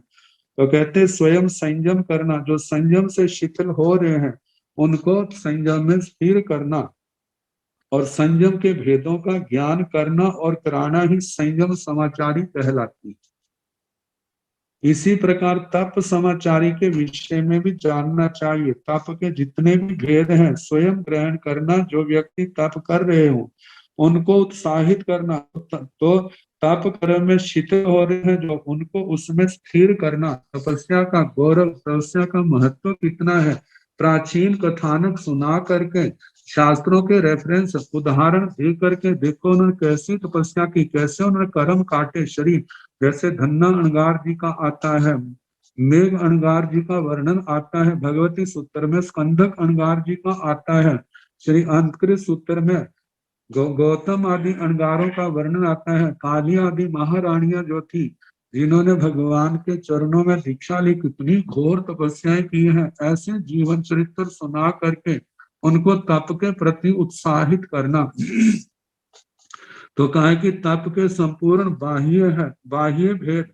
तो कहते स्वयं संयम करना, जो संयम से शिथिल हो रहे हैं उनको संयम में स्थिर करना, और संयम के भेदों का ज्ञान करना और कराना ही संयम समाचारी कहलाती। इसी प्रकार तप समाचारी के विषय में भी जानना चाहिए। तप के जितने भी भेद हैं स्वयं ग्रहण करना, जो व्यक्ति तप कर रहे हो उनको उत्साहित करना। तो तप कर्म में शिथिल हो रहे हैं, जो उनको उसमें स्थिर करना। तपस्या का गौरव, तपस्या का महत्व कितना है, प्राचीन कथानक सुना करके, शास्त्रों के रेफरेंस उदाहरण दे करके देखो उन्होंने कैसी तपस्या की, कैसे उन्होंने कर्म काटे शरीर। जैसे धन्ना अणगार जी का आता है, मेघ अणगार जी का वर्णन आता है भगवती सूत्र में, स्कंदक अणगार जी का आता है श्री अंतकृत सूत्र में, गौतम आदि अणगारों का वर्णन आता है। काली आदि महारानियां जो थी, जिन्होंने भगवान के चरणों में दीक्षा ली, कितनी घोर तपस्याएं की हैं, ऐसे जीवन चरित्र सुना करके उनको तप के प्रति उत्साहित करना। तो कहा कि तप के संपूर्ण बाह्य है, बाह्य भेद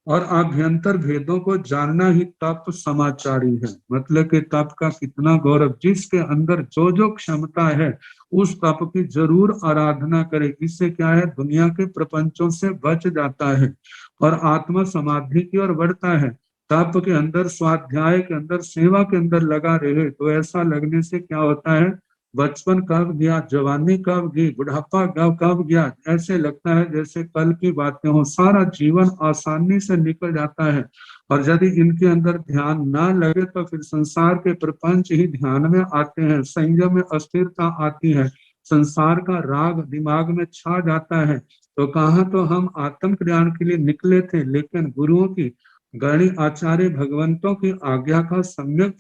और आभ्यंतर भेदों को जानना ही तप समाचारी है। मतलब कि तप का कितना गौरव, जिसके अंदर जो जो क्षमता है उस तप की जरूर आराधना करे। इससे क्या है, दुनिया के प्रपंचों से बच जाता है और आत्मा समाधि की ओर बढ़ता है। तप के अंदर, स्वाध्याय के अंदर, सेवा के अंदर लगा रहे तो ऐसा लगने से क्या होता है, बचपन कब गया, जवानी कब गई, बुढ़ापा कब गया, ऐसे लगता है जैसे कल की बातें हो। सारा जीवन आसानी से निकल जाता है। और यदि इनके अंदर ध्यान ना लगे तो फिर संसार के प्रपंच ही ध्यान में आते हैं, संयम में अस्थिरता आती है, संसार का राग दिमाग में छा जाता है। तो कहा तो हम आत्म ज्ञान के लिए निकले थे, लेकिन गुरुओं की, गणी आचार्य भगवंतों की आज्ञा का सम्यक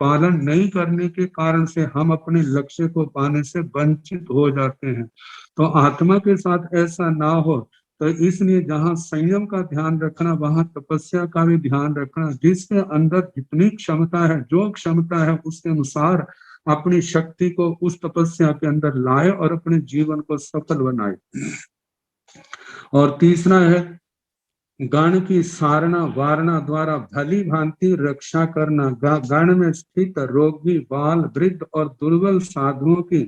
पालन नहीं करने के कारण से हम अपने लक्ष्य को पाने से वंचित हो जाते हैं। तो आत्मा के साथ ऐसा ना हो, तो इसलिए जहाँ संयम का ध्यान रखना, वहां तपस्या का भी ध्यान रखना। जिसके अंदर जितनी क्षमता है, जो क्षमता है उसके अनुसार अपनी शक्ति को उस तपस्या के अंदर लाए और अपने जीवन को सफल बनाए। और तीसरा है, गण की सारणा वारणा द्वारा भली भांति रक्षा करना। गण में स्थित रोगी, बाल, वृद्ध और दुर्बल साधुओं की,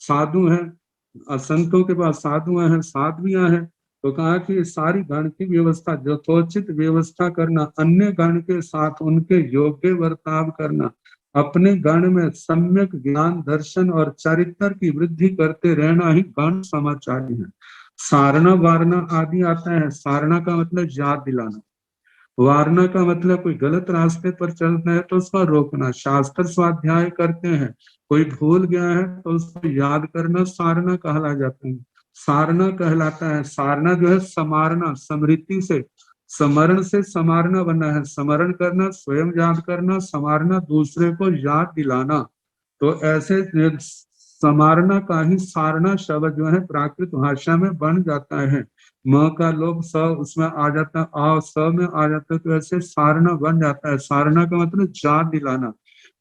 साधु हैं, संतों के पास साधुआं हैं, साध्वियां हैं, तो कहा कि सारी गण की व्यवस्था, यथोचित व्यवस्था करना, अन्य गण के साथ उनके योग्य बर्ताव करना, अपने गण में सम्यक ज्ञान, दर्शन और चरित्र की वृद्धि करते रहना ही गण समाचारी है। सारणा वारणा आदि आता है। सारणा का मतलब याद दिलाना, वारणा का मतलब कोई गलत रास्ते पर चलता है तो उसका रोकना। शास्त्र स्वाध्याय करते हैं, कोई भूल गया है तो उसको याद करना सारणा कहला जाता है, सारणा कहलाता है। सारणा जो है समारना, स्मृति से, स्मरण से समारना बना है, स्मरण करना, स्वयं याद करना, समारना दूसरे को याद दिलाना। तो ऐसे समारना का ही सारना शब्द जो है प्राकृत भाषा में बन जाता है। म का लोग स उसमें आ जाता है, आ स में आ जाता है, तो ऐसे सारना बन जाता है। सारना का मतलब याद दिलाना।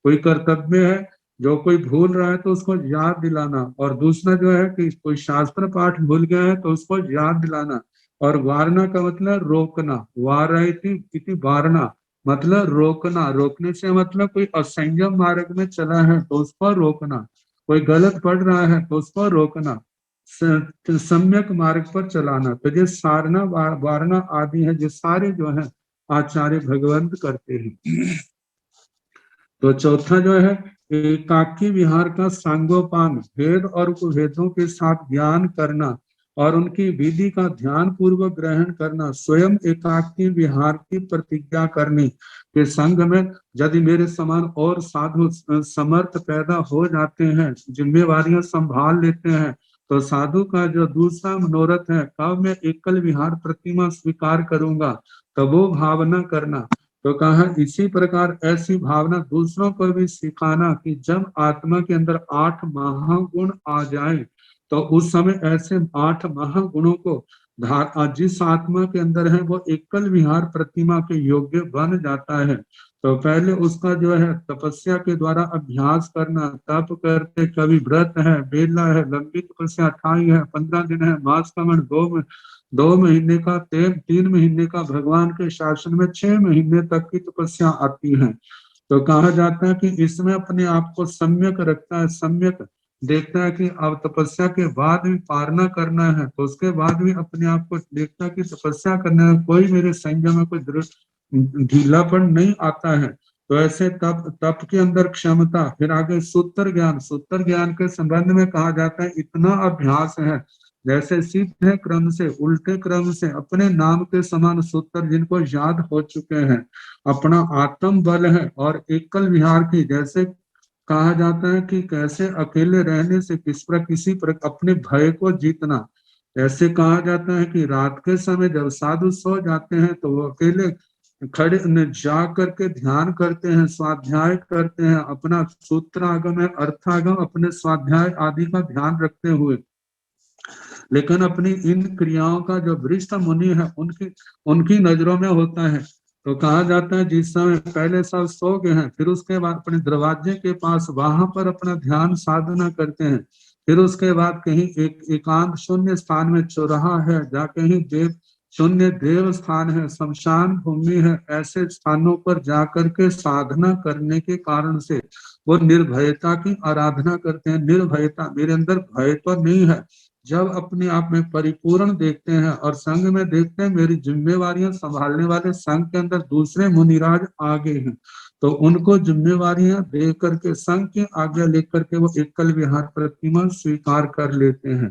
कोई कर्तव्य है, जो कोई भूल रहा है तो उसको याद दिलाना। और दूसरा जो है कि कोई शास्त्र पाठ भूल गया है तो उसको याद दिलाना। और वारणा का मतलब रोकना, वारयति वारणा मतलब रोकना। रोकने से मतलब कोई असंयम मार्ग में चला है तो उसको रोकना, कोई गलत पढ़ रहा है तो उसको रोकना, सम्यक मार्ग पर चलाना। तो ये सारना वारणा आदि है, जो सारे जो है आचार्य भगवंत करते हैं। तो चौथा जो है, एकाकी विहार का सांगोपान, भेद और उपभेदों के साथ ज्ञान करना और उनकी विधि का ध्यान पूर्वक ग्रहण करना। स्वयं एकाकी विहार की प्रतिज्ञा करनी के संग में यदि मेरे समान और साधु समर्थ पैदा हो जाते हैं, जिम्मेवारियां संभाल लेते हैं, तो साधु का जो दूसरा मनोरथ है, कब मैं एकल विहार प्रतिमा स्वीकार करूंगा, तब वो भावना करना। तो कहा इसी प्रकार ऐसी भावना दूसरों को भी सिखाना कि जब आत्मा के अंदर 8 महागुण आ जाए तो उस समय ऐसे 8 महागुणों को जिस आत्मा के अंदर है वो एकल विहार प्रतिमा के योग्य बन जाता है। तो पहले उसका जो है तपस्या के द्वारा अभ्यास करना, तप करते, कभी व्रत है, बेला है, लंबी तपस्या 28 है, 15 दिन है, मास कमन 2 महीने का, 3 महीने का, भगवान के शासन में 6 महीने तक की तपस्या आती है। तो कहा जाता है कि इसमें अपने आप को सम्यक रखता है, सम्यक देखता है कि अब तपस्या के बाद भी पारना करना है, तो उसके बाद भी अपने आप को देखता है कि तपस्या करने में कोई मेरे संयम में कोई ढीलापन नहीं आता है। तो ऐसे तप के अंदर क्षमता। फिर आगे सूत्र ज्ञान, सूत्र ज्ञान के संबंध में कहा जाता है इतना अभ्यास है जैसे सीधे क्रम से उल्टे क्रम से अपने नाम के समान सूत्र जिनको याद हो चुके हैं, अपना आत्म बल है और एकल विहार की, जैसे कहा जाता है कि कैसे अकेले रहने से किसी पर अपने भय को जीतना। ऐसे कहा जाता है कि रात के समय जब साधु सो जाते हैं तो वो अकेले खड़े जा करके ध्यान करते हैं, स्वाध्याय करते हैं, अपना सूत्रागम है अर्थागम अपने स्वाध्याय आदि का ध्यान रखते हुए। लेकिन अपनी इन क्रियाओं का जो वरिष्ठ मुनि है उनकी उनकी नजरों में होता है। तो कहा जाता है जिस समय पहले सब सो गए हैं, फिर उसके बाद अपने दरवाजे के पास वहां पर अपना ध्यान साधना करते हैं, फिर उसके बाद कहीं एक एकांत शून्य स्थान में चौराहा है, जहाँ कहीं देव शून्य देव स्थान है, शमशान भूमि है, ऐसे स्थानों पर जाकर के साधना करने के कारण से वो निर्भयता की आराधना करते हैं। निर्भयता, मेरे अंदर भय तो नहीं है, जब अपने आप में परिपूर्ण देखते हैं और संघ में देखते हैं मेरी जिम्मेवारियां संभालने वाले संघ के अंदर दूसरे मुनिराज आगे हैं, तो उनको जिम्मेवारियां दे करके संघ की आज्ञा लेकर के वो एकल विहार प्रतिमा स्वीकार कर लेते हैं।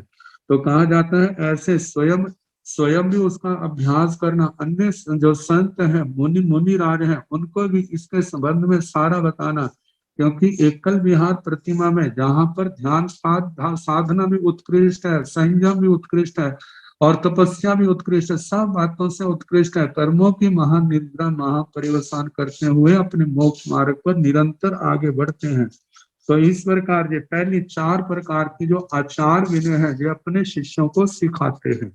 तो कहा जाता है ऐसे स्वयं स्वयं भी उसका अभ्यास करना, अन्य जो संत हैं मुनि राज हैं उनको भी इसके संबंध में सारा बताना, क्योंकि एकल विहार प्रतिमा में जहां पर ध्यान साधना भी उत्कृष्ट है, संयम भी उत्कृष्ट है और तपस्या भी उत्कृष्ट है, सब बातों से उत्कृष्ट है, कर्मों की महानिद्रा महापरिवसान करते हुए अपने मोक्ष मार्ग पर निरंतर आगे बढ़ते हैं। तो इस प्रकार ये पहली 4 प्रकार की जो आचार विनय है ये अपने शिष्यों को सिखाते हैं।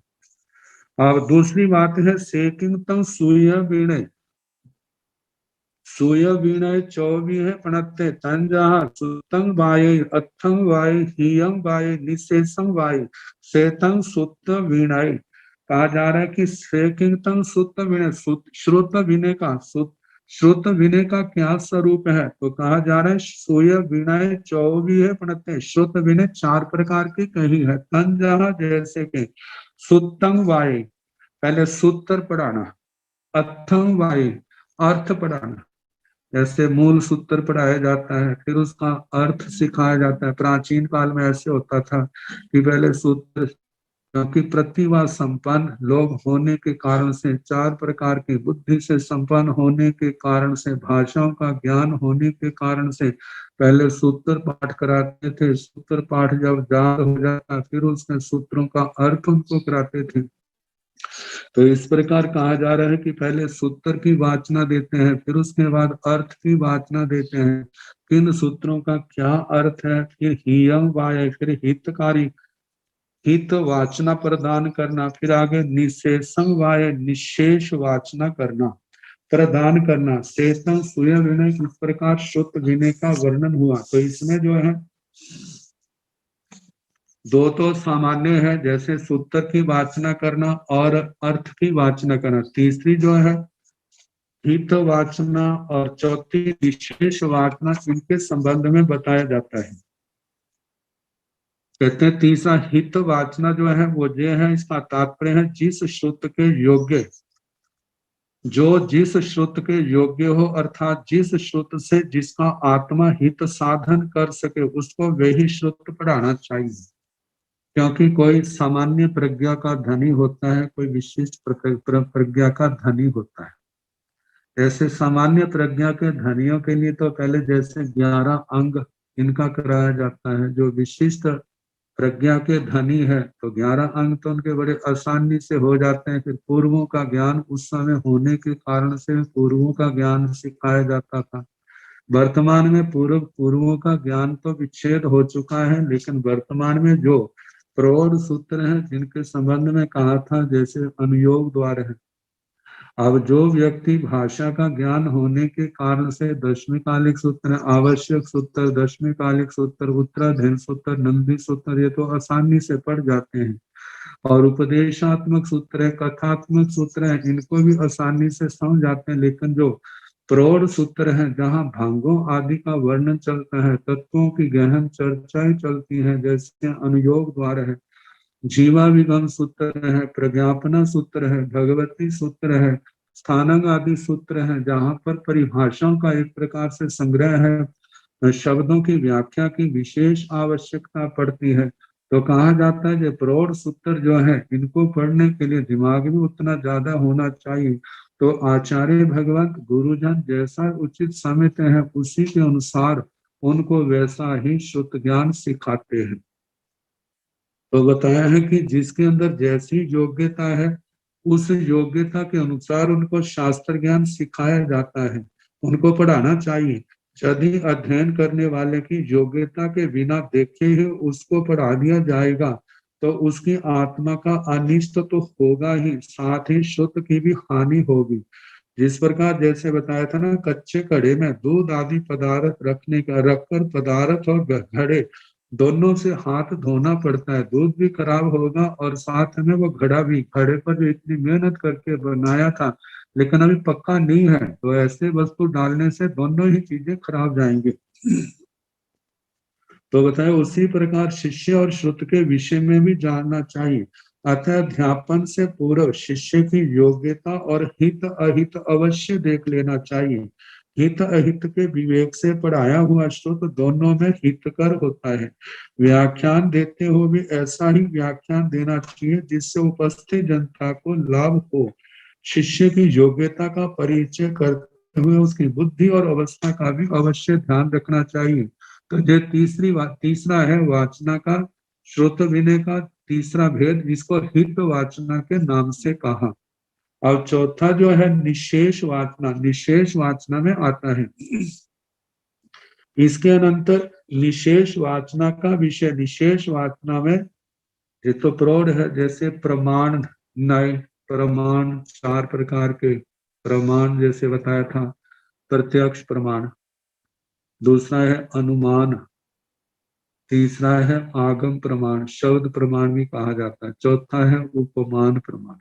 अब दूसरी बात है सेकिंग सूय विनय। सूय विनय 24 प्रणत्ते तंजा सुतंग वाय अथंग वाय हियं वाय निशेषं वाय सेतं सुत्त विनय। कहा जा रहा है कि सेकिंग सुत्त विनय, श्रुत विनय का श्रुत विनय का क्या स्वरूप है, तो कहा जा रहा है सूय विनय 24 प्रणत्ते, श्रुत विनय 4 प्रकार की कही है। तंजा जैसे के सुतंग वाय, पहले सूत्र पढ़ाना, अथंग वाय अर्थ पढ़ाना, जैसे मूल सूत्र पढ़ाया जाता है फिर उसका अर्थ सिखाया जाता है। प्राचीन काल में ऐसे होता था कि पहले सूत्र, क्योंकि प्रतिभा संपन्न लोग होने के कारण से, 4 प्रकार की बुद्धि से संपन्न होने के कारण से, भाषाओं का ज्ञान होने के कारण से पहले सूत्र पाठ कराते थे। सूत्र पाठ जब याद हो जाता फिर उसमें सूत्रों का अर्थ उनको कराते थे। तो इस प्रकार कहा जा रहा है कि पहले सूत्र की वाचना देते हैं, फिर उसके बाद अर्थ की वाचना देते हैं, किन सूत्रों का क्या अर्थ है, फिर हियं वाय, फिर हितकारी हित वाचना प्रदान करना, फिर आगे निशेषं वाय निशेष वाचना करना प्रदान करना, शेषं सूय विनय। इस प्रकार श्रुत विनय का वर्णन हुआ। तो इसमें जो है 2 तो सामान्य है, जैसे सूत्र की वाचना करना और अर्थ की वाचना करना। तीसरी जो है हित वाचना और चौथी विशेष वाचना, इनके संबंध में बताया जाता है। कहते हैं तीसरा हित वाचना जो है वो ये है, इसका तात्पर्य है जिस श्रुत के योग्य, जो जिस श्रुत के योग्य हो, अर्थात जिस श्रुत से जिसका आत्मा हित साधन कर सके उसको वही श्रुत पढ़ाना चाहिए। क्योंकि कोई सामान्य प्रज्ञा का धनी होता है, कोई विशिष्ट प्रज्ञा का धनी होता है। ऐसे सामान्य प्रज्ञा के धनियों के लिए तो पहले जैसे 11 अंग इनका कराया जाता है, जो विशिष्ट प्रज्ञा के धनी है तो 11 अंग तो उनके बड़े आसानी से हो जाते हैं। फिर पूर्वों का ज्ञान उस समय होने के कारण से पूर्वों का ज्ञान सिखाया जाता था। वर्तमान में पूर्वों का ज्ञान तो विच्छेद हो चुका है, लेकिन वर्तमान में जो प्रौढ़ सूत्र हैं जिनके संबंध में कहा था जैसे अनुयोग द्वार है, अब जो व्यक्ति भाषा का ज्ञान होने के कारण से 10वीं कालिक सूत्र, आवश्यक सूत्र, 10वीं कालिक सूत्र, उत्तराधीन सूत्र, नंदी सूत्र, ये तो आसानी से पढ़ जाते हैं। और उपदेशात्मक सूत्र है, कथात्मक सूत्र है, इनको भी आसानी से समझ जाते हैं। लेकिन जो प्रौढ़ सूत्र है जहाँ भांगों आदि का वर्णन चलता है, तत्वों की गहन चर्चाएं चलती है, जैसे अनुयोग द्वार है, जीवा विगम सूत्र है, प्रज्ञापना सूत्र है, भगवती सूत्र है, स्थानंग आदि सूत्र है, जहाँ पर परिभाषाओं का एक प्रकार से संग्रह है, शब्दों की व्याख्या की विशेष आवश्यकता पड़ती है। तो कहा जाता है कि प्रौढ़ सूत्र जो है इनको पढ़ने के लिए दिमाग भी उतना ज्यादा होना चाहिए। तो आचार्य भगवंत गुरुजन जैसा उचित समझते हैं उसी के अनुसार उनको वैसा ही शुद्ध ज्ञान सिखाते हैं। तो बताया है कि जिसके अंदर जैसी योग्यता है उस योग्यता के अनुसार उनको शास्त्र ज्ञान सिखाया जाता है, उनको पढ़ाना चाहिए। यदि अध्ययन करने वाले की योग्यता के बिना देखे ही उसको पढ़ा दिया जाएगा तो उसकी आत्मा का अनिष्ट तो होगा ही, साथ ही शुद्ध की भी हानि होगी। जिस प्रकार जैसे बताया था ना, कच्चे घड़े में दूध आदि पदार्थ रखने का रखकर पदार्थ और घड़े दोनों से हाथ धोना पड़ता है, दूध भी खराब होगा और साथ में वो घड़ा भी, घड़े पर जो इतनी मेहनत करके बनाया था लेकिन अभी पक्का नहीं है, तो ऐसे वस्तु डालने से दोनों ही चीजें खराब जाएंगी। तो बताया उसी प्रकार शिष्य और श्रुत के विषय में भी जानना चाहिए। अतः अध्यापन से पूर्व शिष्य की योग्यता और हित अहित अवश्य देख लेना चाहिए। हित अहित के विवेक से पढ़ाया हुआ श्रुत दोनों में हितकर होता है। व्याख्यान देते हुए भी ऐसा ही व्याख्यान देना चाहिए जिससे उपस्थित जनता को लाभ हो। शिष्य की योग्यता का परिचय करते हुए उसकी बुद्धि और अवस्था का भी अवश्य ध्यान रखना चाहिए। तो जो तीसरा है वाचना का, श्रुत विनय का तीसरा भेद, जिसको हित वाचना के नाम से कहा। और चौथा जो है निशेष वाचना, निशेष वाचना में आता है। इसके अनंतर निशेष वाचना का विषय, निशेष वाचना में ये तो प्रौढ़ है, जैसे प्रमाण, नय प्रमाण, चार प्रकार के प्रमाण जैसे बताया था, प्रत्यक्ष प्रमाण, दूसरा है अनुमान, तीसरा है आगम प्रमाण, शब्द प्रमाण भी कहा जाता है, चौथा है उपमान प्रमाण।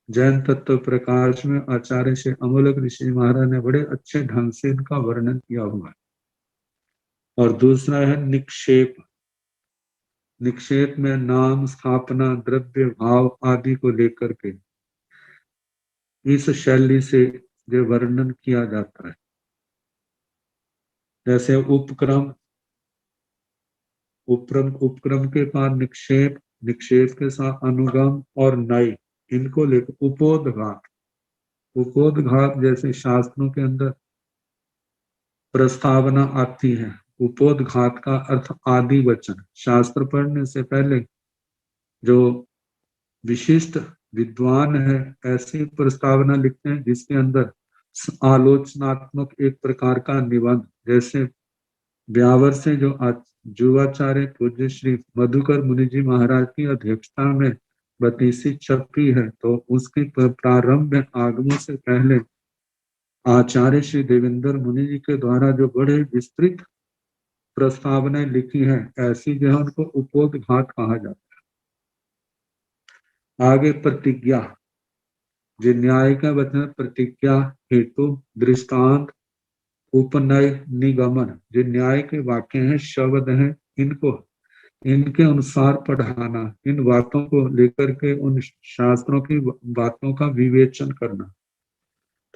जैन तत्व प्रकाश में आचार्य श्री अमोलक ऋषि महाराज ने बड़े अच्छे ढंग से इनका वर्णन किया हुआ है। और दूसरा है निक्षेप, निक्षेप में नाम, स्थापना, द्रव्य, भाव आदि को लेकर के इस शैली से जो वर्णन किया जाता है। जैसे उपक्रम, उपक्रम के बाद निक्षेप, निक्षेप के साथ अनुगम और नय, इनको लेकर उपोदघात, उपोदघात जैसे शास्त्रों के अंदर प्रस्तावना आती है। उपोदघात का अर्थ आदि वचन, शास्त्र पढ़ने से पहले जो विशिष्ट विद्वान है ऐसी प्रस्तावना लिखते हैं जिसके अंदर आलोचनात्मक एक प्रकार का निबंध, जैसे ब्यावर से जो जुवाचार्य पूज्य श्री मधुकर मुनि जी महाराज की अध्यक्षता में बतीसी छपी है, तो उसकी प्रारंभ में आगमन से पहले आचार्य श्री देवेंद्र मुनि जी के द्वारा जो बड़े विस्तृत प्रस्तावनाएं लिखी है, ऐसी जो है उनको उपोदघात कहा जाता है। आगे प्रतिज्ञा, जो न्याय का वचन प्रतिज्ञा, हेतु, दृष्टांत, उपनय, निगमन, जो न्याय के वाक्य हैं, शब्द हैं, इनको इनके अनुसार पढ़ाना, इन बातों को लेकर के उन शास्त्रों की बातों का विवेचन करना।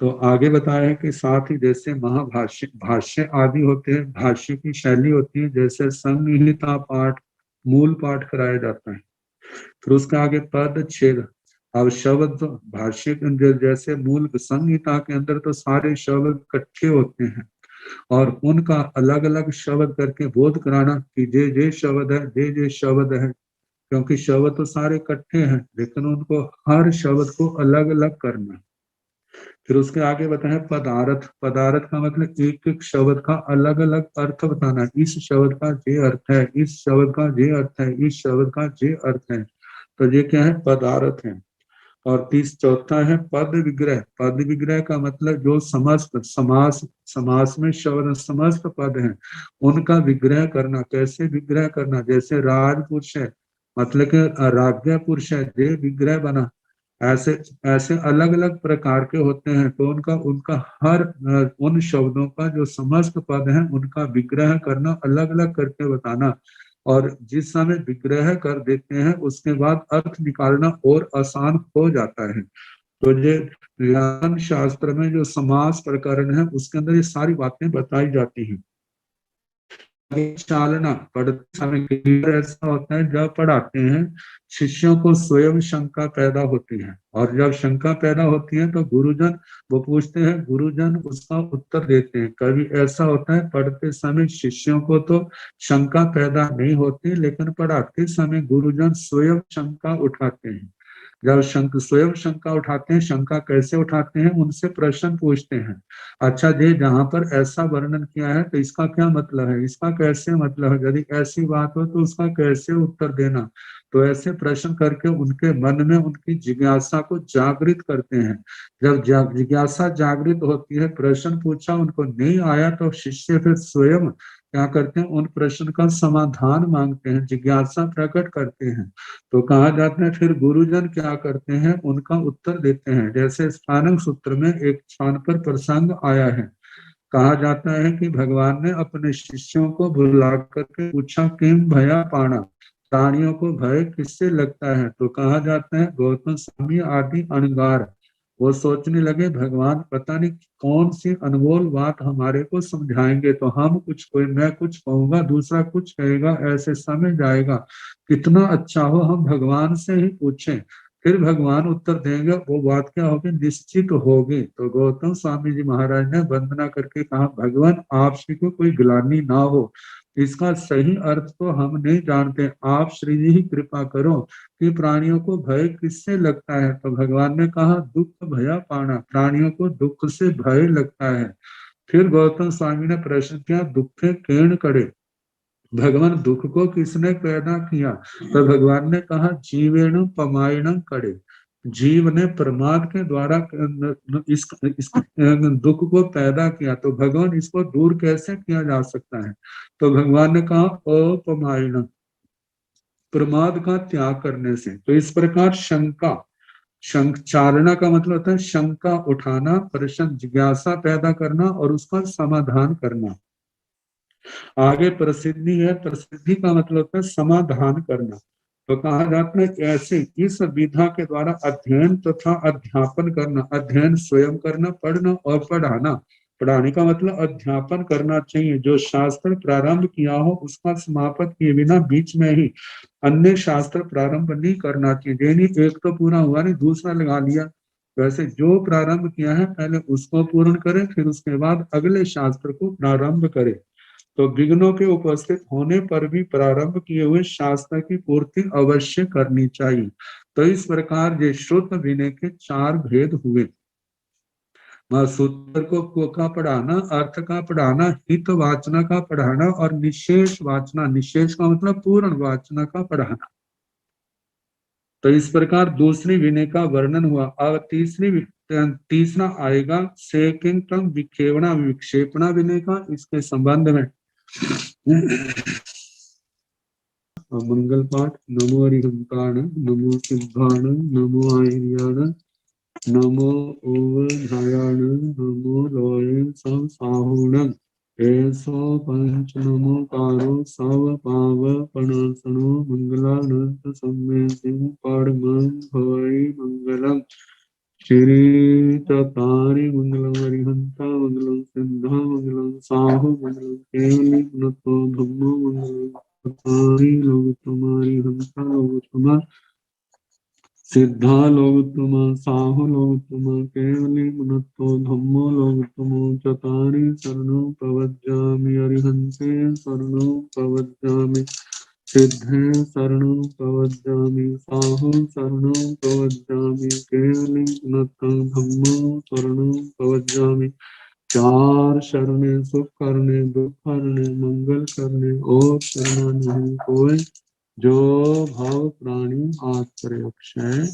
तो आगे बताया है कि साथ ही जैसे महाभाष्य, भाष्य आदि होते हैं, भाष्य की शैली होती है, जैसे संहिता पाठ, मूल पाठ कराया जाता है। फिर उसके आगे पद छेद, अब शब्द भाष्य के अंदर जैसे मूल संहिता के अंदर तो सारे शब्द इकट्ठे होते हैं और उनका अलग अलग शब्द करके बोध कराना कि जे शब्द है, जे शब्द है, क्योंकि शब्द तो सारे इकट्ठे हैं लेकिन उनको हर शब्द को अलग अलग करना। फिर उसके आगे बताया पदार्थ, पदार्थ का मतलब एक एक शब्द का अलग अलग अर्थ बताना, इस शब्द का ये अर्थ है, इस शब्द का ये अर्थ है, इस शब्द का ये अर्थ है, तो ये क्या है, पदार्थ है। और चौथा है पद विग्रह, पद विग्रह का मतलब जो समस्त समास में शब्द समस्त पद हैं उनका विग्रह करना। कैसे विग्रह करना, जैसे राजपुरुष है मतलब कि राज्ञा पुरुष है, ये विग्रह बना, ऐसे ऐसे अलग अलग प्रकार के होते हैं, तो उनका उनका हर उन शब्दों का जो समस्त पद हैं उनका विग्रह करना, अलग अलग करके बताना। और जिस समय विग्रह कर देते हैं उसके बाद अर्थ निकालना और आसान हो जाता है। तो ये व्याकरण शास्त्र में जो समास प्रकरण है उसके अंदर ये सारी बातें बताई जाती हैं। चालना, पढ़ते समय कई बार ऐसा होता है जब पढ़ाते हैं शिष्यों को स्वयं शंका पैदा होती है, और जब शंका पैदा होती है तो गुरुजन वो पूछते हैं, गुरुजन उसका उत्तर देते हैं। कभी ऐसा होता है पढ़ते समय शिष्यों को तो शंका पैदा नहीं होती, लेकिन पढ़ाते समय गुरुजन स्वयं शंका उठाते हैं। जब स्वयं शंका उठाते हैं, शंका कैसे उठाते हैं, उनसे प्रश्न पूछते हैं, अच्छा जी जहाँ पर ऐसा वर्णन किया है तो इसका क्या मतलब है, इसका कैसे मतलब है, यदि ऐसी बात हो तो उसका कैसे उत्तर देना। तो ऐसे प्रश्न करके उनके मन में उनकी जिज्ञासा को जागृत करते हैं। जब जिज्ञासा जागृत होती है, प्रश्न पूछा उनको नहीं आया, तो शिष्य फिर स्वयं क्या करते हैं, उन प्रश्न का समाधान मांगते हैं, जिज्ञासा प्रकट करते हैं। तो कहा जाता है फिर गुरुजन क्या करते हैं, उनका उत्तर देते हैं। जैसे स्थानक सूत्र में एक स्थान पर प्रसंग आया है, कहा जाता है कि भगवान ने अपने शिष्यों को बुला करके पूछा, किम भया पाणा, प्राणियों को भय किससे लगता है। तो कहा जाता है गौतम स्वामी आदि अणगार वो सोचने लगे, भगवान पता नहीं कौन सी अनमोल बात हमारे को समझाएंगे, तो हम कुछ, कोई मैं कुछ कहूंगा दूसरा कुछ कहेगा, ऐसे समय जाएगा, कितना अच्छा हो हम भगवान से ही पूछें, फिर भगवान उत्तर देंगे, वो बात क्या होगी, निश्चित होगी। तो गौतम स्वामी जी महाराज ने वंदना करके कहा, भगवान आपसे को कोई गिलानी ना हो, इसका सही अर्थ तो हम नहीं जानते, आप श्री जी ही कृपा करो कि प्राणियों को भय किससे लगता है। तो भगवान ने कहा, दुख भया पाना, प्राणियों को दुख से भय लगता है। फिर गौतम स्वामी ने प्रश्न किया, दुखे केण करे, भगवान दुख को किसने पैदा किया। तो भगवान ने कहा, जीवेण पमायण करे, जीव ने प्रमाद के द्वारा इस दुख को पैदा किया, तो भगवान इसको दूर कैसे किया जा सकता है। तो भगवान ने कहा, अपमायण, प्रमाद का त्याग करने से। तो इस प्रकार शंका, चारणा का मतलब होता है शंका उठाना, प्रश्न जिज्ञासा पैदा करना और उसका समाधान करना। आगे प्रसिद्धि है, प्रसिद्धि का मतलब होता है समाधान करना। तो कहा जाता है ऐसे इस विधा के द्वारा अध्ययन तथा अध्यापन करना, अध्ययन स्वयं करना, पढ़ना और पढ़ाना, पढ़ाने का मतलब अध्यापन करना चाहिए। जो शास्त्र प्रारंभ किया हो उसका समापन किए बिना बीच में ही अन्य शास्त्र प्रारंभ नहीं करना चाहिए। यानी एक तो पूरा हुआ नहीं दूसरा लगा लिया, वैसे जो प्रारंभ किया है पहले उसको पूर्ण करें, फिर उसके बाद अगले शास्त्र को प्रारंभ करें। तो विघ्नों के उपस्थित होने पर भी प्रारंभ किए हुए शास्त्र की पूर्ति अवश्य करनी चाहिए। तो इस प्रकार ये श्रुत विनय के 4 भेद हुए। सूत्र को का पढ़ाना, अर्थ का पढ़ाना, हित वाचना का पढ़ाना और निशेष वाचना, निशेष का मतलब पूर्ण वाचना का पढ़ाना। तो इस प्रकार दूसरी विनय का वर्णन हुआ। अब तीसरा आएगा सेकिंग विक्षेपणा विक्षेपणा विनय का। इसके संबंध में मंगल पाठ, नमो हरिहंताण, नमो सिद्धाण, नमो आयर्याण, नमो ओवधायाण, नमो लोये सब साहुणं, ऐसो पंच नमोकारो सब पाव पणासनो, मंगलानंद सम्मेति परमं भवै मंगलम्। श्री चतारि मंगलम हरिहंता, मंगलम सिद्धा, मंगलम साहु, मंगलम केवली नतो धम्मो, मंगलम चतारि लोग तुम्हारी हंता, लोग तुम्हार सिद्धा लोग तुम, साहु लोग तुम, केवली मुनतो धम्मो लोग तुम, चतारि शरणो प्रवज्जामि, अरिहंते शरणो प्रवज्जामि, सिद्धे शरणो प्रवज्जामि, साहु शरणो प्रवज्जामि, केवली मुनतो धम्मो शरणो प्रवज्जामि। 4 शरणे सुख करने, दुख करने, मंगल करने, और शरणा नहीं कोई, जो भाव प्राणी आश्रय अक्षय।